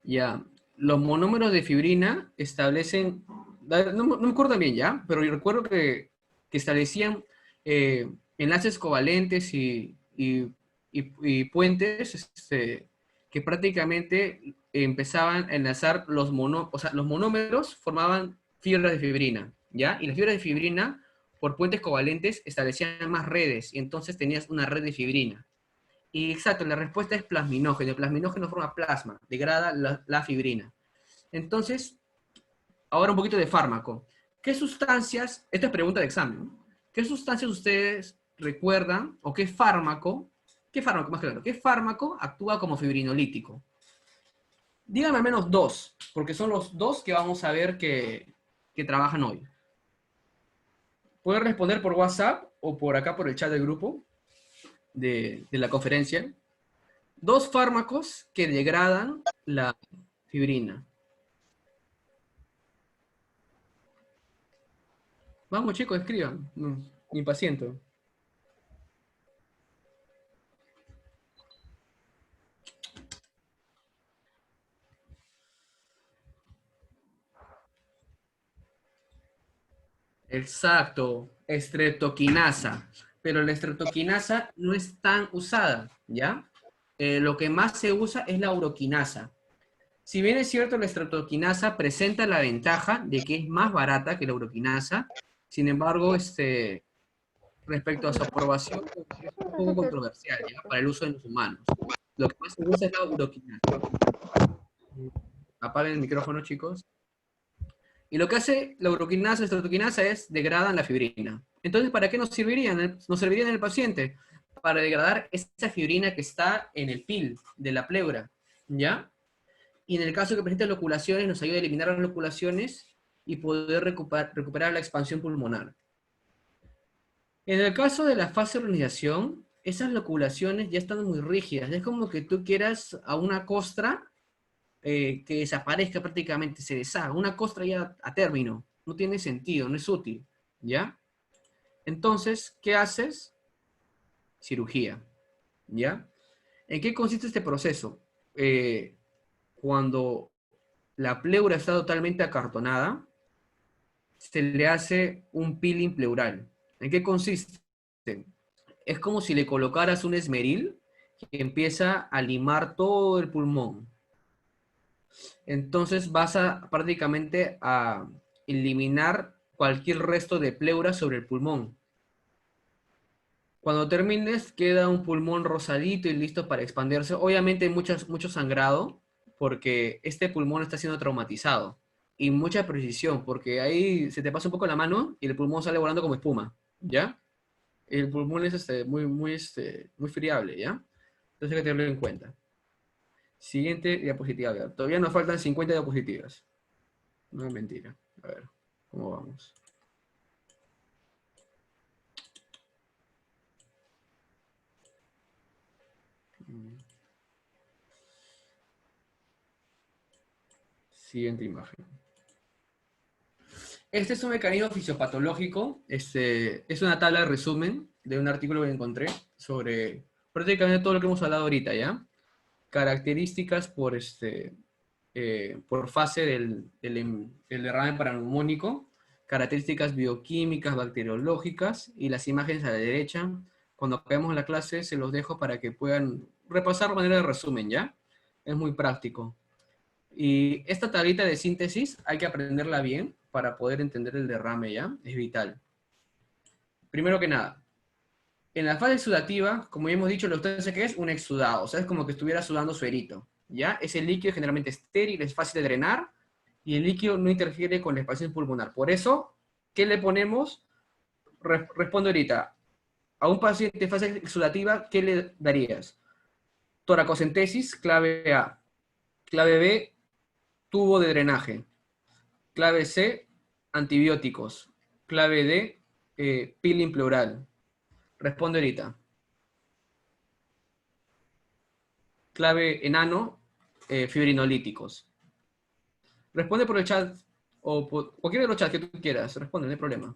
Ya, los monómeros de fibrina establecen, no me acuerdo bien ya, pero yo recuerdo que establecían enlaces covalentes y puentes que prácticamente empezaban a enlazar o sea, los monómeros formaban fibras de fibrina, ¿ya? Y las fibras de fibrina, por puentes covalentes, establecían más redes, y entonces tenías una red de fibrina. Y exacto, la respuesta es plasminógeno. El plasminógeno forma plasma, degrada la fibrina. Entonces, ahora un poquito de fármaco. ¿Qué sustancias, esta es pregunta de examen, ¿no? ¿Qué sustancias ustedes recuerdan o qué fármaco, más claro, qué fármaco actúa como fibrinolítico? Díganme al menos dos, porque son los dos que vamos a ver que trabajan hoy. Pueden responder por WhatsApp o por acá por el chat del grupo de la conferencia. Dos fármacos que degradan la fibrina. Vamos chicos, escriban. No, impaciento. Exacto, estreptoquinasa. Pero la estreptoquinasa no es tan usada, ¿ya? Lo que más se usa es la uroquinasa. Si bien es cierto, la estreptoquinasa presenta la ventaja de que es más barata que la uroquinasa, sin embargo, respecto a su aprobación, es un poco controversial, ¿ya? Para el uso en los humanos. Lo que más se usa es la uroquinasa. Apaguen el micrófono, chicos. Y lo que hace la uroquinasa y la estreptoquinasa es degradan la fibrina. Entonces, ¿para qué nos servirían? Nos servirían en el paciente para degradar esa fibrina que está en el pil de la pleura, ¿ya? Y en el caso que presente loculaciones, nos ayuda a eliminar las loculaciones y poder recuperar la expansión pulmonar. En el caso de la fasciolinización, esas loculaciones ya están muy rígidas. Es como que tú quieras a una costra que desaparezca prácticamente, se deshaga. Una costra ya a término. No tiene sentido, no es útil. ¿Ya? Entonces, ¿qué haces? Cirugía. ¿Ya? ¿En qué consiste este proceso? Cuando la pleura está totalmente acartonada, se le hace un peeling pleural. ¿En qué consiste? Es como si le colocaras un esmeril que empieza a limar todo el pulmón. Entonces vas a prácticamente a eliminar cualquier resto de pleura sobre el pulmón. Cuando termines, queda un pulmón rosadito y listo para expandirse. Obviamente hay mucho sangrado, porque este pulmón está siendo traumatizado. Y mucha precisión, porque ahí se te pasa un poco la mano y el pulmón sale volando como espuma, ¿ya? El pulmón es muy friable, ¿ya? Entonces hay que tenerlo en cuenta. Siguiente diapositiva. ¿Ya? Todavía nos faltan 50 diapositivas. No es mentira. A ver, ¿cómo vamos? Siguiente imagen. Este es un mecanismo fisiopatológico. Es una tabla de resumen de un artículo que encontré sobre prácticamente todo lo que hemos hablado ahorita, ¿ya? Características por fase del derrame paraneumónico, características bioquímicas, bacteriológicas y las imágenes a la derecha. Cuando acabemos la clase se los dejo para que puedan repasar de manera de resumen, ¿ya? Es muy práctico. Y esta tablita de síntesis hay que aprenderla bien para poder entender el derrame, ¿ya? Es vital. Primero que nada, en la fase exudativa, como ya hemos dicho, lo que es un exudado, o sea, es como que estuviera sudando suerito, ¿ya? Ese líquido generalmente estéril, es fácil de drenar, y el líquido no interfiere con la expansión pulmonar. Por eso, ¿qué le ponemos? Respondo ahorita. A un paciente en fase exudativa, ¿qué le darías? Toracocentesis, clave A. Clave B, tubo de drenaje. Clave C, antibióticos. Clave D, peeling pleural. Responde ahorita. Clave enano, fibrinolíticos. Responde por el chat o por cualquiera de los chats que tú quieras. Responde, no hay problema.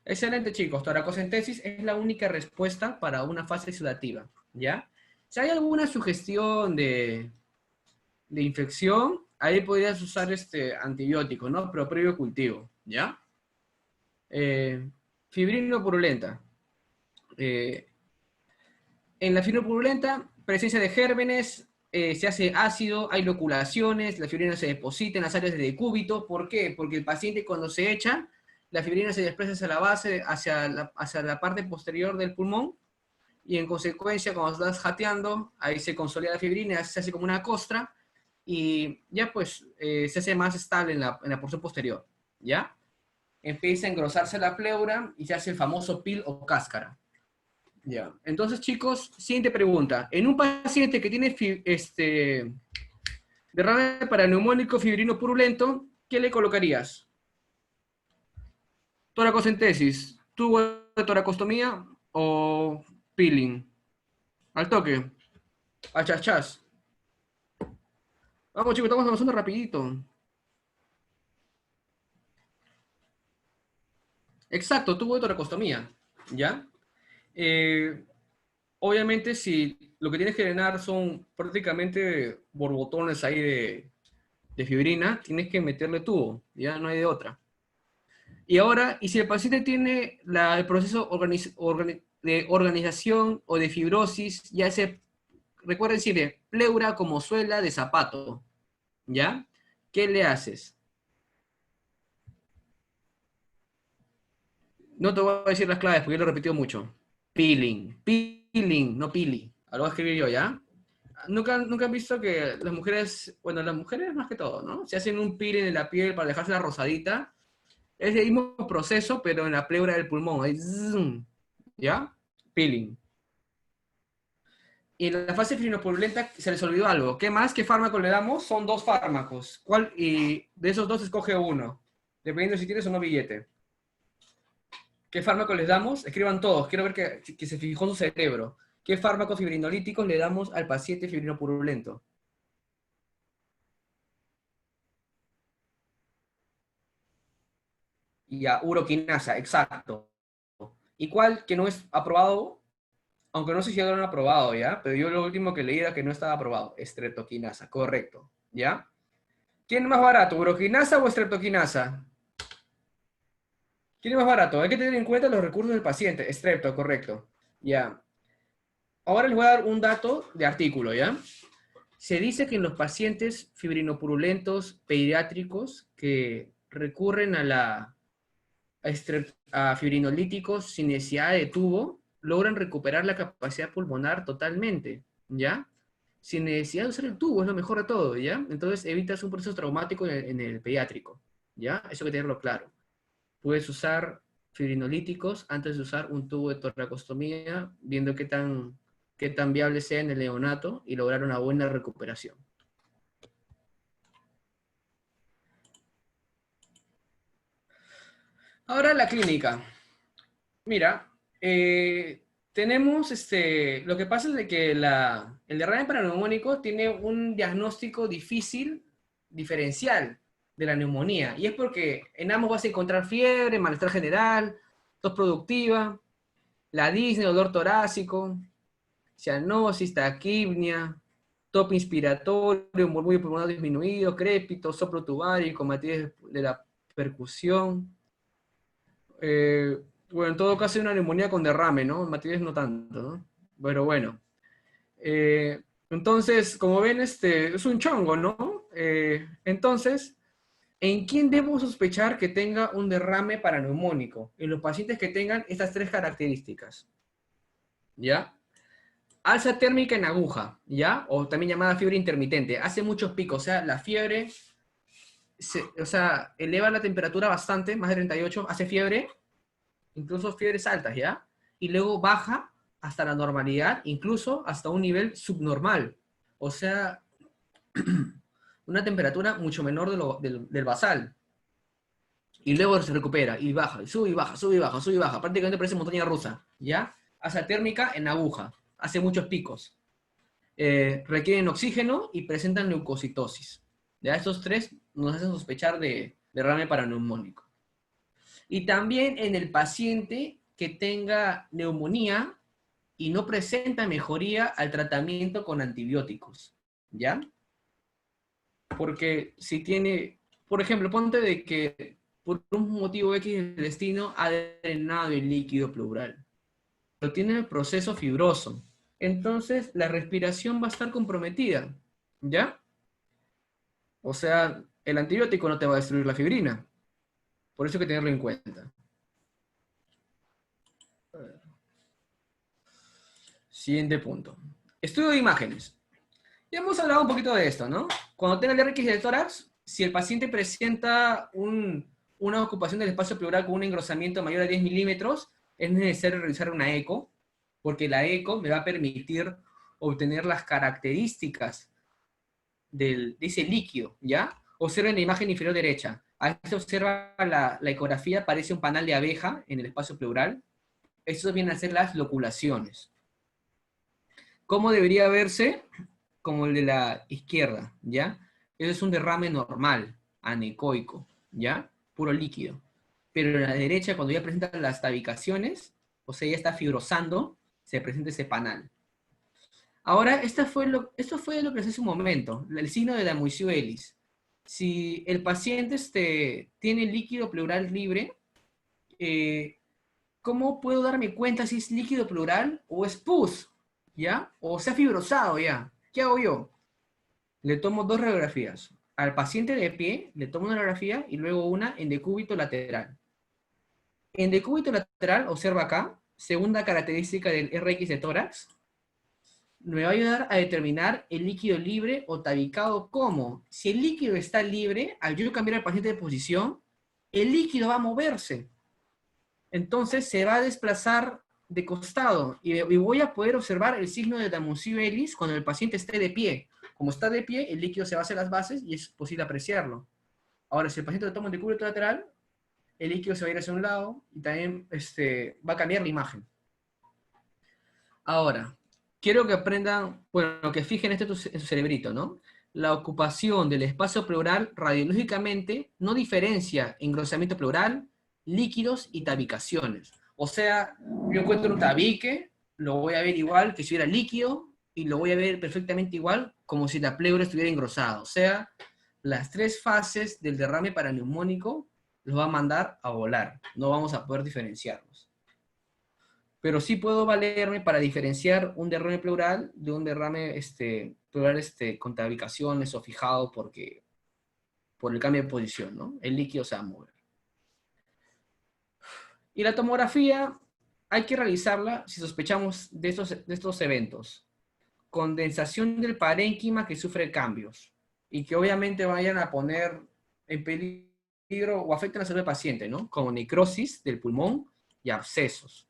Excelente, chicos. Toracocentesis es la única respuesta para una fase exudativa, ¿ya? Si hay alguna sugestión de infección, ahí podrías usar antibiótico, ¿no? Pero previo cultivo, ¿ya? Fibrino purulenta. En la fibrina purulenta, presencia de gérmenes, se hace ácido, hay loculaciones, la fibrina se deposita en las áreas de decúbito. ¿Por qué? Porque el paciente cuando se echa, la fibrina se desplaza hacia la base, hacia la parte posterior del pulmón, y en consecuencia, cuando estás jateando, ahí se consolida la fibrina, se hace como una costra, y ya pues se hace más estable en la porción posterior, ¿ya? empieza a engrosarse la pleura y se hace el famoso pil o cáscara. Ya. Entonces, chicos, siguiente pregunta. En un paciente que tiene derrame paraneumónico fibrino purulento, ¿qué le colocarías? Toracocentesis, tubo de toracostomía o peeling. Al toque. Achachás. Vamos, chicos, estamos avanzando rapidito. Exacto, tubo de toracostomía. ¿Ya? Obviamente, si lo que tienes que drenar son prácticamente borbotones ahí de fibrina, tienes que meterle tubo. Ya no hay de otra. Y ahora, y si el paciente tiene el proceso de organización o de fibrosis, ya se, recuerden siempre, pleura como suela de zapato, ¿ya? ¿Qué le haces? No te voy a decir las claves porque yo lo he repetido mucho. Peeling, peeling, no pili. Ahora voy a escribir yo, ¿ya? Nunca han visto que las mujeres, bueno, las mujeres más que todo, ¿no? Se hacen un peeling en la piel para dejarse la rosadita. Es el mismo proceso, pero en la pleura del pulmón. Ahí, zzz, ¿ya? Peeling. Y en la fase fibrinopurulenta se les olvidó algo. ¿Qué más? ¿Qué fármaco le damos? Son 2 fármacos. ¿Cuál? Y de esos 2 escoge uno, dependiendo si tienes o no billete. ¿Qué fármaco les damos? Escriban todos. Quiero ver que se fijó en su cerebro. ¿Qué fármacos fibrinolíticos le damos al paciente fibrinopurulento? Y a uroquinasa, exacto. ¿Y cuál que no es aprobado? Aunque no sé si ya lo han aprobado, ¿ya? Pero yo lo último que leí era que no estaba aprobado. Estreptoquinasa, correcto. ¿Ya? ¿Quién es más barato, uroquinasa o estreptoquinasa? ¿Quién es más barato? Hay que tener en cuenta los recursos del paciente. Estrepto, correcto. Ya. Ahora les voy a dar un dato de artículo, ¿ya? Se dice que en los pacientes fibrinopurulentos pediátricos que recurren a fibrinolíticos sin necesidad de tubo, logran recuperar la capacidad pulmonar totalmente, ¿ya? Sin necesidad de usar el tubo, es lo mejor de todo, ¿ya? Entonces evitas un proceso traumático en el pediátrico, ¿ya? Eso hay que tenerlo claro. Puedes usar fibrinolíticos antes de usar un tubo de toracostomía, viendo qué tan viable sea en el neonato y lograr una buena recuperación. Ahora la clínica. Mira, tenemos lo que pasa es de que el derrame paraneumónico tiene un diagnóstico difícil, diferencial de la neumonía, y es porque en ambos vas a encontrar fiebre, malestar general, tos productiva, la disnea, dolor torácico, cianosis, taquipnia, top inspiratorio, murmullo pulmonar disminuido, crépito, soplo tubárico, matiz de la percusión. Bueno, en todo caso hay una neumonía con derrame, ¿no? Matiz no tanto, ¿no? Pero bueno. Entonces, como ven, es un chongo, ¿no? Entonces, ¿en quién debo sospechar que tenga un derrame paraneumónico? En los pacientes que tengan estas 3 características. ¿Ya? Alza térmica en aguja, ¿ya? O también llamada fiebre intermitente. Hace muchos picos, o sea, la fiebre, eleva la temperatura bastante, más de 38, hace fiebre, incluso fiebres altas, ¿ya? Y luego baja hasta la normalidad, incluso hasta un nivel subnormal. O sea, una temperatura mucho menor del basal. Y luego se recupera, y baja, y sube y baja, sube y baja, sube y baja. Prácticamente parece montaña rusa, ¿ya? Alza térmica en aguja, hace muchos picos. Requieren oxígeno y presentan leucocitosis. Ya estos 3 nos hacen sospechar de derrame paraneumónico. Y también en el paciente que tenga neumonía y no presenta mejoría al tratamiento con antibióticos, ¿ya? Porque si tiene, por ejemplo, ponte de que por un motivo X el intestino ha drenado el líquido pleural, pero tiene el proceso fibroso, entonces la respiración va a estar comprometida, ¿ya? O sea, el antibiótico no te va a destruir la fibrina, por eso hay que tenerlo en cuenta. Siguiente punto. Estudio de imágenes. Ya hemos hablado un poquito de esto, ¿no? Cuando tenga el RX del tórax, si el paciente presenta una ocupación del espacio pleural con un engrosamiento mayor a 10 milímetros, es necesario realizar una eco, porque la eco me va a permitir obtener las características de ese líquido, ¿ya? Observen la imagen inferior derecha. Ahí se observa la ecografía, parece un panal de abeja en el espacio pleural. Eso vienen a ser las loculaciones. ¿Cómo debería verse? Como el de la izquierda, ¿ya? Eso es un derrame normal, anecoico, ¿ya? Puro líquido. Pero en la derecha, cuando ya presenta las tabicaciones, o sea, ya está fibrosando, se presenta ese panal. Ahora, esto fue lo que hace un momento, el signo de la Muisio-Ellis. Si el paciente tiene líquido pleural libre, ¿cómo puedo darme cuenta si es líquido pleural o es pus? ¿Ya? O se ha fibrosado ya. ¿Qué hago yo? Le tomo 2 radiografías. Al paciente de pie le tomo una radiografía y luego una en decúbito lateral. En decúbito lateral, observa acá, segunda característica del RX de tórax, me va a ayudar a determinar el líquido libre o tabicado. ¿Cómo? Si el líquido está libre, al yo cambiar al paciente de posición, el líquido va a moverse. Entonces se va a desplazar de costado y voy a poder observar el signo de Damucio-Ellis cuando el paciente esté de pie. Como está de pie, el líquido se va hacia las bases y es posible apreciarlo. Ahora, si el paciente lo toma en decúbito lateral, el líquido se va a ir hacia un lado y también va a cambiar la imagen. Ahora, quiero que aprendan, bueno, que fijen esto en su cerebrito, ¿no? La ocupación del espacio pleural radiológicamente no diferencia engrosamiento pleural, líquidos y tabicaciones. O sea, yo encuentro un tabique, lo voy a ver igual que si hubiera líquido y lo voy a ver perfectamente igual como si la pleura estuviera engrosada. O sea, las 3 fases del derrame paraneumónico los va a mandar a volar. No vamos a poder diferenciarlos. Pero sí puedo valerme para diferenciar un derrame pleural de un derrame pleural con tabicaciones o fijado por el cambio de posición, ¿no? El líquido se va a mover. Y la tomografía hay que realizarla si sospechamos de estos eventos. Condensación del parénquima que sufre cambios y que obviamente vayan a poner en peligro o afecten la salud del paciente, ¿no? Como necrosis del pulmón y abscesos.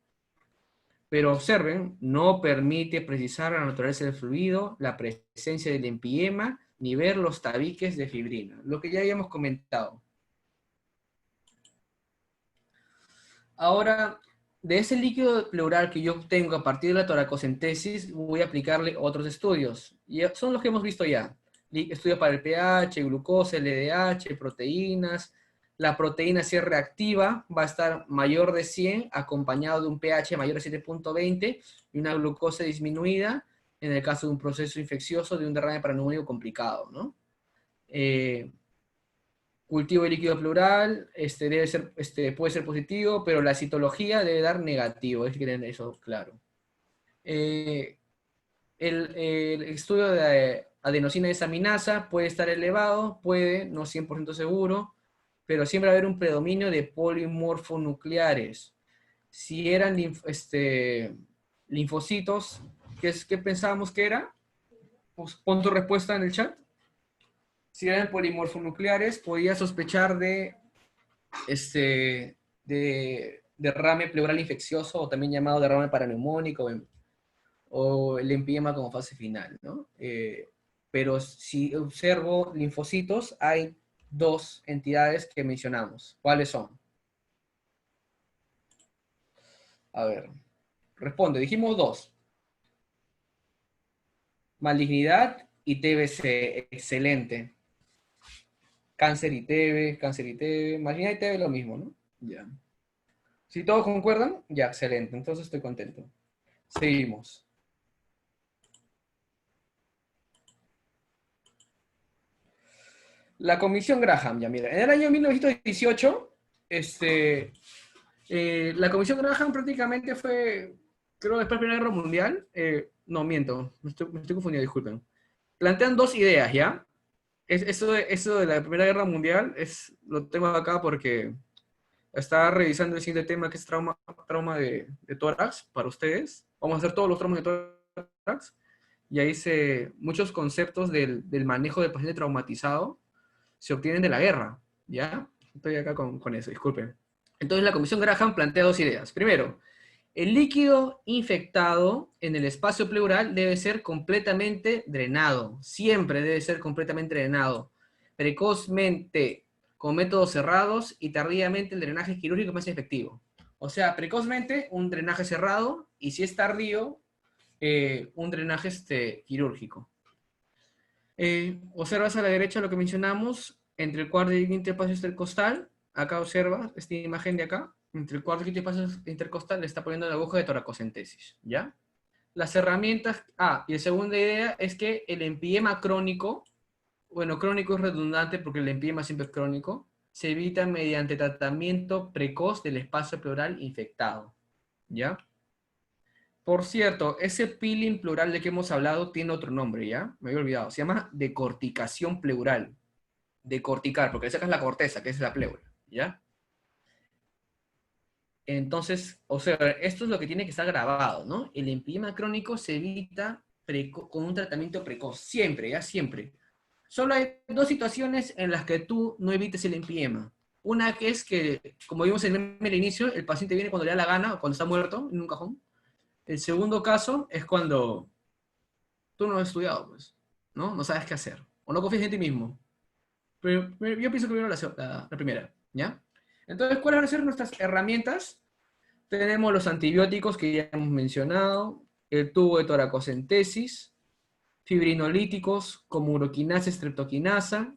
Pero observen, no permite precisar la naturaleza del fluido, la presencia del empiema, ni ver los tabiques de fibrina, lo que ya habíamos comentado. Ahora, de ese líquido pleural que yo obtengo a partir de la toracocentesis, voy a aplicarle otros estudios. Y son los que hemos visto ya. Estudios para el pH, glucosa, LDH, proteínas. La proteína, si es reactiva, va a estar mayor de 100, acompañado de un pH mayor de 7.20 y una glucosa disminuida, en el caso de un proceso infeccioso, de un derrame paraneumónico complicado, ¿no? Cultivo de líquido pleural, debe ser, puede ser positivo, pero la citología debe dar negativo, es que tener eso claro. El estudio de adenosina desaminasa puede estar elevado, puede, no 100% seguro, pero siempre va a haber un predominio de polimorfonucleares. Si eran linfocitos, ¿qué pensábamos que era? Pues pon tu respuesta en el chat. Si eran polimorfonucleares, podía sospechar de derrame pleural infeccioso, o también llamado derrame paraneumónico, o el empiema como fase final, ¿no? Pero si observo linfocitos, hay 2 entidades que mencionamos. ¿Cuáles son? A ver, responde, dijimos 2. Malignidad y TBC, excelente. Cáncer y TB, malignidad y TB lo mismo, ¿no? Ya. Si todos concuerdan, ya, excelente, entonces estoy contento. Seguimos. La Comisión Graham, ya mira, en el año 1918, la Comisión Graham prácticamente fue, creo, después de la Primera Guerra Mundial, no, miento, me estoy confundiendo, disculpen. Plantean 2 ideas, ¿ya? Eso de la Primera Guerra Mundial, lo tengo acá porque estaba revisando el siguiente tema, que es trauma de tórax, para ustedes. Vamos a hacer todos los traumas de tórax, y ahí muchos conceptos del manejo del paciente traumatizado se obtienen de la guerra, ¿ya? Estoy acá con eso, disculpen. Entonces la Comisión Graham plantea dos ideas. Primero, el líquido infectado en el espacio pleural debe ser completamente drenado. Siempre debe ser completamente drenado. Precozmente, con métodos cerrados, y tardíamente el drenaje quirúrgico es más efectivo. O sea, precozmente un drenaje cerrado, y si es tardío, un drenaje quirúrgico. Observas a la derecha lo que mencionamos, entre el cuarto y el quinto espacio intercostal. Acá observa esta imagen de acá. Entre el cuarto y quinto espacio intercostal le está poniendo la aguja de toracocentesis, ¿ya? Las herramientas... y la segunda idea es que el empiema crónico, bueno, crónico es redundante porque el empiema siempre es crónico, se evita mediante tratamiento precoz del espacio pleural infectado, ¿ya? Por cierto, ese peeling pleural de que hemos hablado tiene otro nombre, ¿ya? Me había olvidado. Se llama decorticación pleural. Decorticar, porque le sacas la corteza, que es la pleura, ¿ya? Entonces, o sea, esto es lo que tiene que estar grabado, ¿no? El empiema crónico se evita con un tratamiento precoz, siempre, ya siempre. Solo hay dos situaciones en las que tú no evites el empiema. Una que es que, como vimos en el inicio, el paciente viene cuando le da la gana o cuando está muerto en un cajón. El segundo caso es cuando tú no has estudiado, pues, ¿no? No sabes qué hacer. O no confías en ti mismo. Pero yo pienso que primero la primera, ¿ya? Entonces, ¿cuáles van a ser nuestras herramientas? Tenemos los antibióticos que ya hemos mencionado, el tubo de toracocentesis, fibrinolíticos como uroquinasa, streptoquinasa,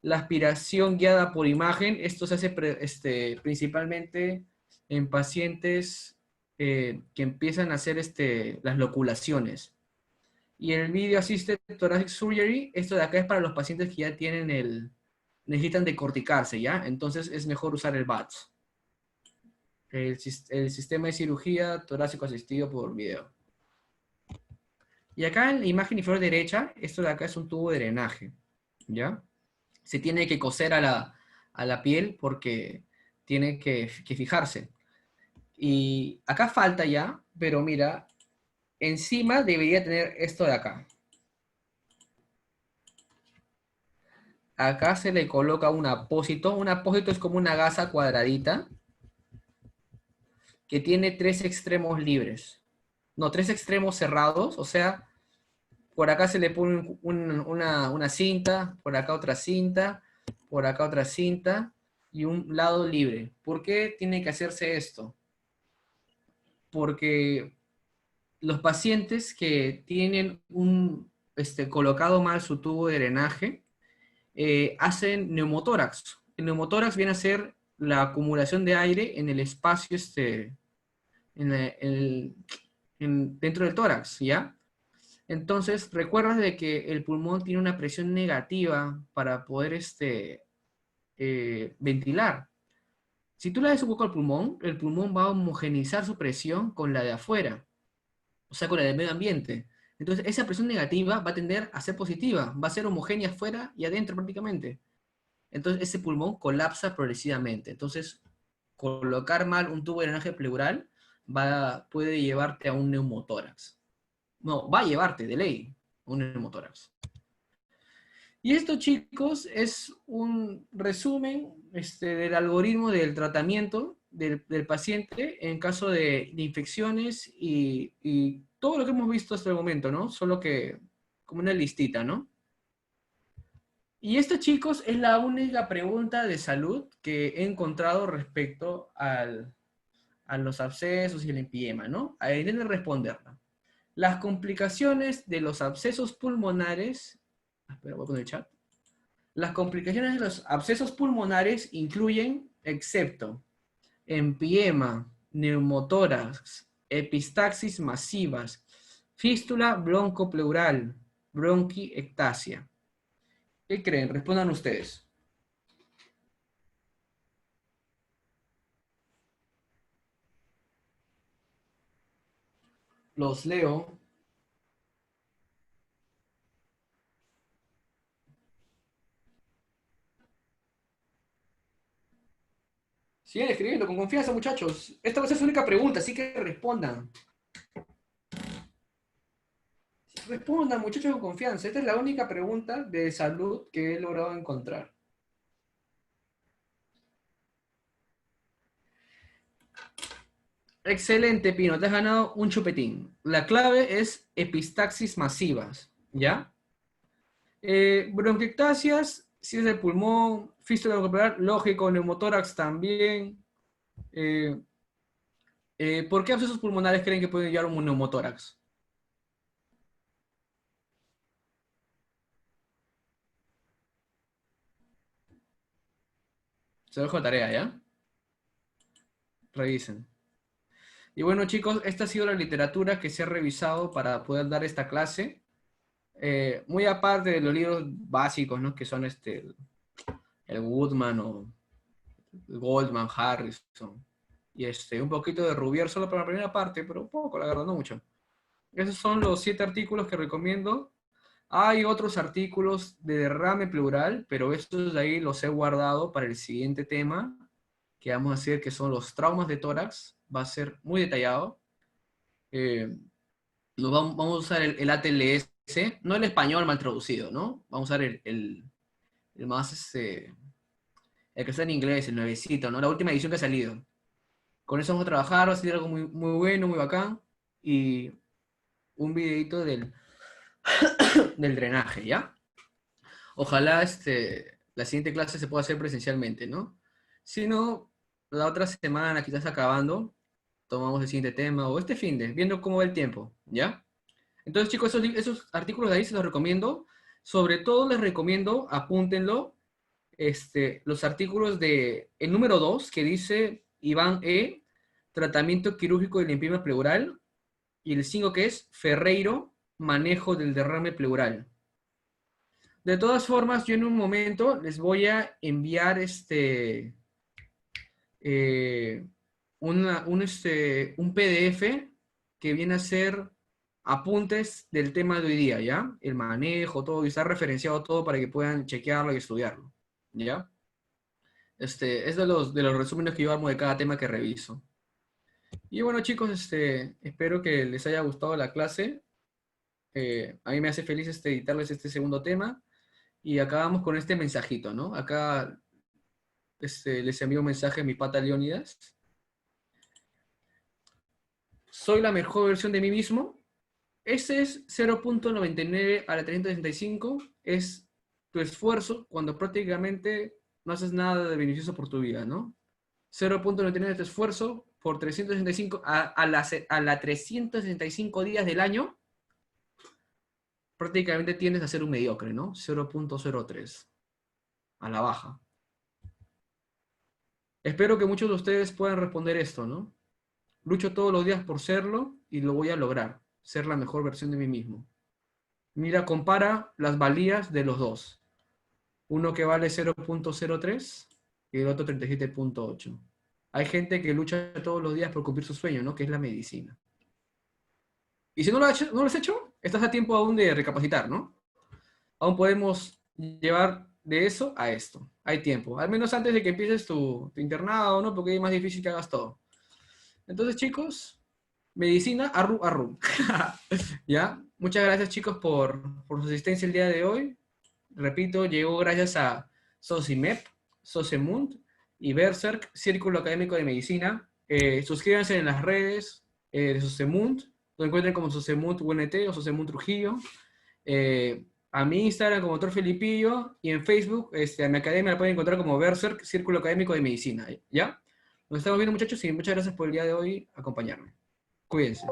la aspiración guiada por imagen. Esto se hace principalmente en pacientes que empiezan a hacer las loculaciones. Y el Video Assisted Thoracic Surgery, esto de acá es para los pacientes que ya necesitan decorticarse, ¿ya? Entonces es mejor usar el BATS. El sistema de cirugía torácico asistido por video. Y acá en la imagen inferior derecha, esto de acá es un tubo de drenaje, ¿ya? Se tiene que coser a la piel porque tiene que fijarse. Y acá falta ya, pero mira, encima debería tener esto de acá. Acá se le coloca un apósito. Un apósito es como una gasa cuadradita que tiene tres extremos libres. No, tres extremos cerrados. O sea, por acá se le pone una cinta, por acá otra cinta, por acá otra cinta y un lado libre. ¿Por qué tiene que hacerse esto? Porque los pacientes que tienen colocado mal su tubo de drenaje, hacen neumotórax. El neumotórax viene a ser la acumulación de aire en el espacio dentro del tórax, ¿ya? Entonces, recuerdas de que el pulmón tiene una presión negativa para poder ventilar. Si tú le das un poco al pulmón, el pulmón va a homogeneizar su presión con la de afuera, o sea, con la del medio ambiente. Entonces, esa presión negativa va a tender a ser positiva, va a ser homogénea afuera y adentro prácticamente. Entonces ese pulmón colapsa progresivamente. Entonces, colocar mal un tubo de drenaje pleural puede llevarte a un neumotórax. No, va a llevarte de ley a un neumotórax. Y esto, chicos, es un resumen del algoritmo del tratamiento del paciente en caso de infecciones y todo lo que hemos visto hasta el momento, ¿no? Solo que como una listita, ¿no? Y esta, chicos, es la única pregunta de salud que he encontrado respecto a los abscesos y el empiema, ¿no? A de responderla. Las complicaciones de los abscesos pulmonares, espera, voy a poner el chat. Las complicaciones de los abscesos pulmonares incluyen, excepto empiema, neumotórax, epistaxis masivas, fístula broncopleural, bronquiectasia. ¿Qué creen? Respondan ustedes. Los leo. Sigan escribiendo con confianza, muchachos. Esta va a ser su única pregunta, así que respondan. Respondan, muchachos, con confianza. Esta es la única pregunta de salud que he logrado encontrar. Excelente, Pino, te has ganado un chupetín. La clave es epistaxis masivas, ¿ya? Bronquiectasias, si es del pulmón, fístula bronquial, lógico, neumotórax también. Eh, ¿Por qué abscesos pulmonares creen que pueden llevar un neumotórax? Se lo dejo de tarea, ¿ya? Revisen. Y bueno, chicos, esta ha sido la literatura que se ha revisado para poder dar esta clase. Muy aparte de los libros básicos, ¿no? Que son el Woodman o Goldman, Harrison. Y un poquito de Rubier solo para la primera parte, pero poco, la verdad, no mucho. Esos son los 7 artículos que recomiendo. Hay otros artículos de derrame pleural, pero estos de ahí los he guardado para el siguiente tema que vamos a hacer, que son los traumas de tórax. Va a ser muy detallado. Eh, vamos a usar el ATLS, no el español mal traducido, ¿no? Vamos a usar el más, el que está en inglés, el nuevecito, ¿no? La última edición que ha salido. Con eso vamos a trabajar, va a ser algo muy, muy bueno, muy bacán. Y un videito del drenaje, ¿ya? Ojalá la siguiente clase se pueda hacer presencialmente, ¿no? Si no, la otra semana, quizás acabando, tomamos el siguiente tema, o este finde, viendo cómo va el tiempo, ¿ya? Entonces, chicos, esos artículos de ahí se los recomiendo. Sobre todo les recomiendo, apúntenlo, los artículos el número 2, que dice Iván E., tratamiento quirúrgico de limpieza pleural, y el 5, que es Ferreiro, manejo del derrame pleural. De todas formas, yo en un momento les voy a enviar un PDF que viene a ser apuntes del tema de hoy día, ¿ya? El manejo, todo, y está referenciado todo para que puedan chequearlo y estudiarlo, ¿ya? Es de los resúmenes que yo armo de cada tema que reviso. Y bueno, chicos, espero que les haya gustado la clase. A mí me hace feliz editarles este segundo tema. Y acabamos con este mensajito, ¿no? Acá les envío un mensaje a mi pata Leónidas. Soy la mejor versión de mí mismo. Ese es 0.99 a la 365. Es tu esfuerzo cuando prácticamente no haces nada de beneficioso por tu vida, ¿no? 0.99 de tu esfuerzo por 365 a la 365 días del año. Prácticamente tiendes a ser un mediocre, ¿no? 0.03 a la baja. Espero que muchos de ustedes puedan responder esto, ¿no? Lucho todos los días por serlo y lo voy a lograr, ser la mejor versión de mí mismo. Mira, compara las valías de los dos. Uno que vale 0.03 y el otro 37.8. Hay gente que lucha todos los días por cumplir su sueño, ¿no? Que es la medicina. Y si no lo has hecho, estás a tiempo aún de recapacitar, ¿no? Aún podemos llevar de eso a esto. Hay tiempo. Al menos antes de que empieces tu internado, ¿no? Porque es más difícil que hagas todo. Entonces, chicos, medicina, arru. ¿Ya? Muchas gracias, chicos, por su asistencia el día de hoy. Repito, llegó gracias a SOCIMEP, SOCEMUND y Berserk, Círculo Académico de Medicina. Suscríbanse en las redes de SOCEMUND, lo encuentren como SOCEMUND UNT o SOCEMUND Trujillo. A mi Instagram como Dr. Felipillo y en Facebook, a mi academia la pueden encontrar como Berserk, Círculo Académico de Medicina. ¿Ya? Nos estamos viendo, muchachos, y muchas gracias por el día de hoy acompañarme. Cuídense.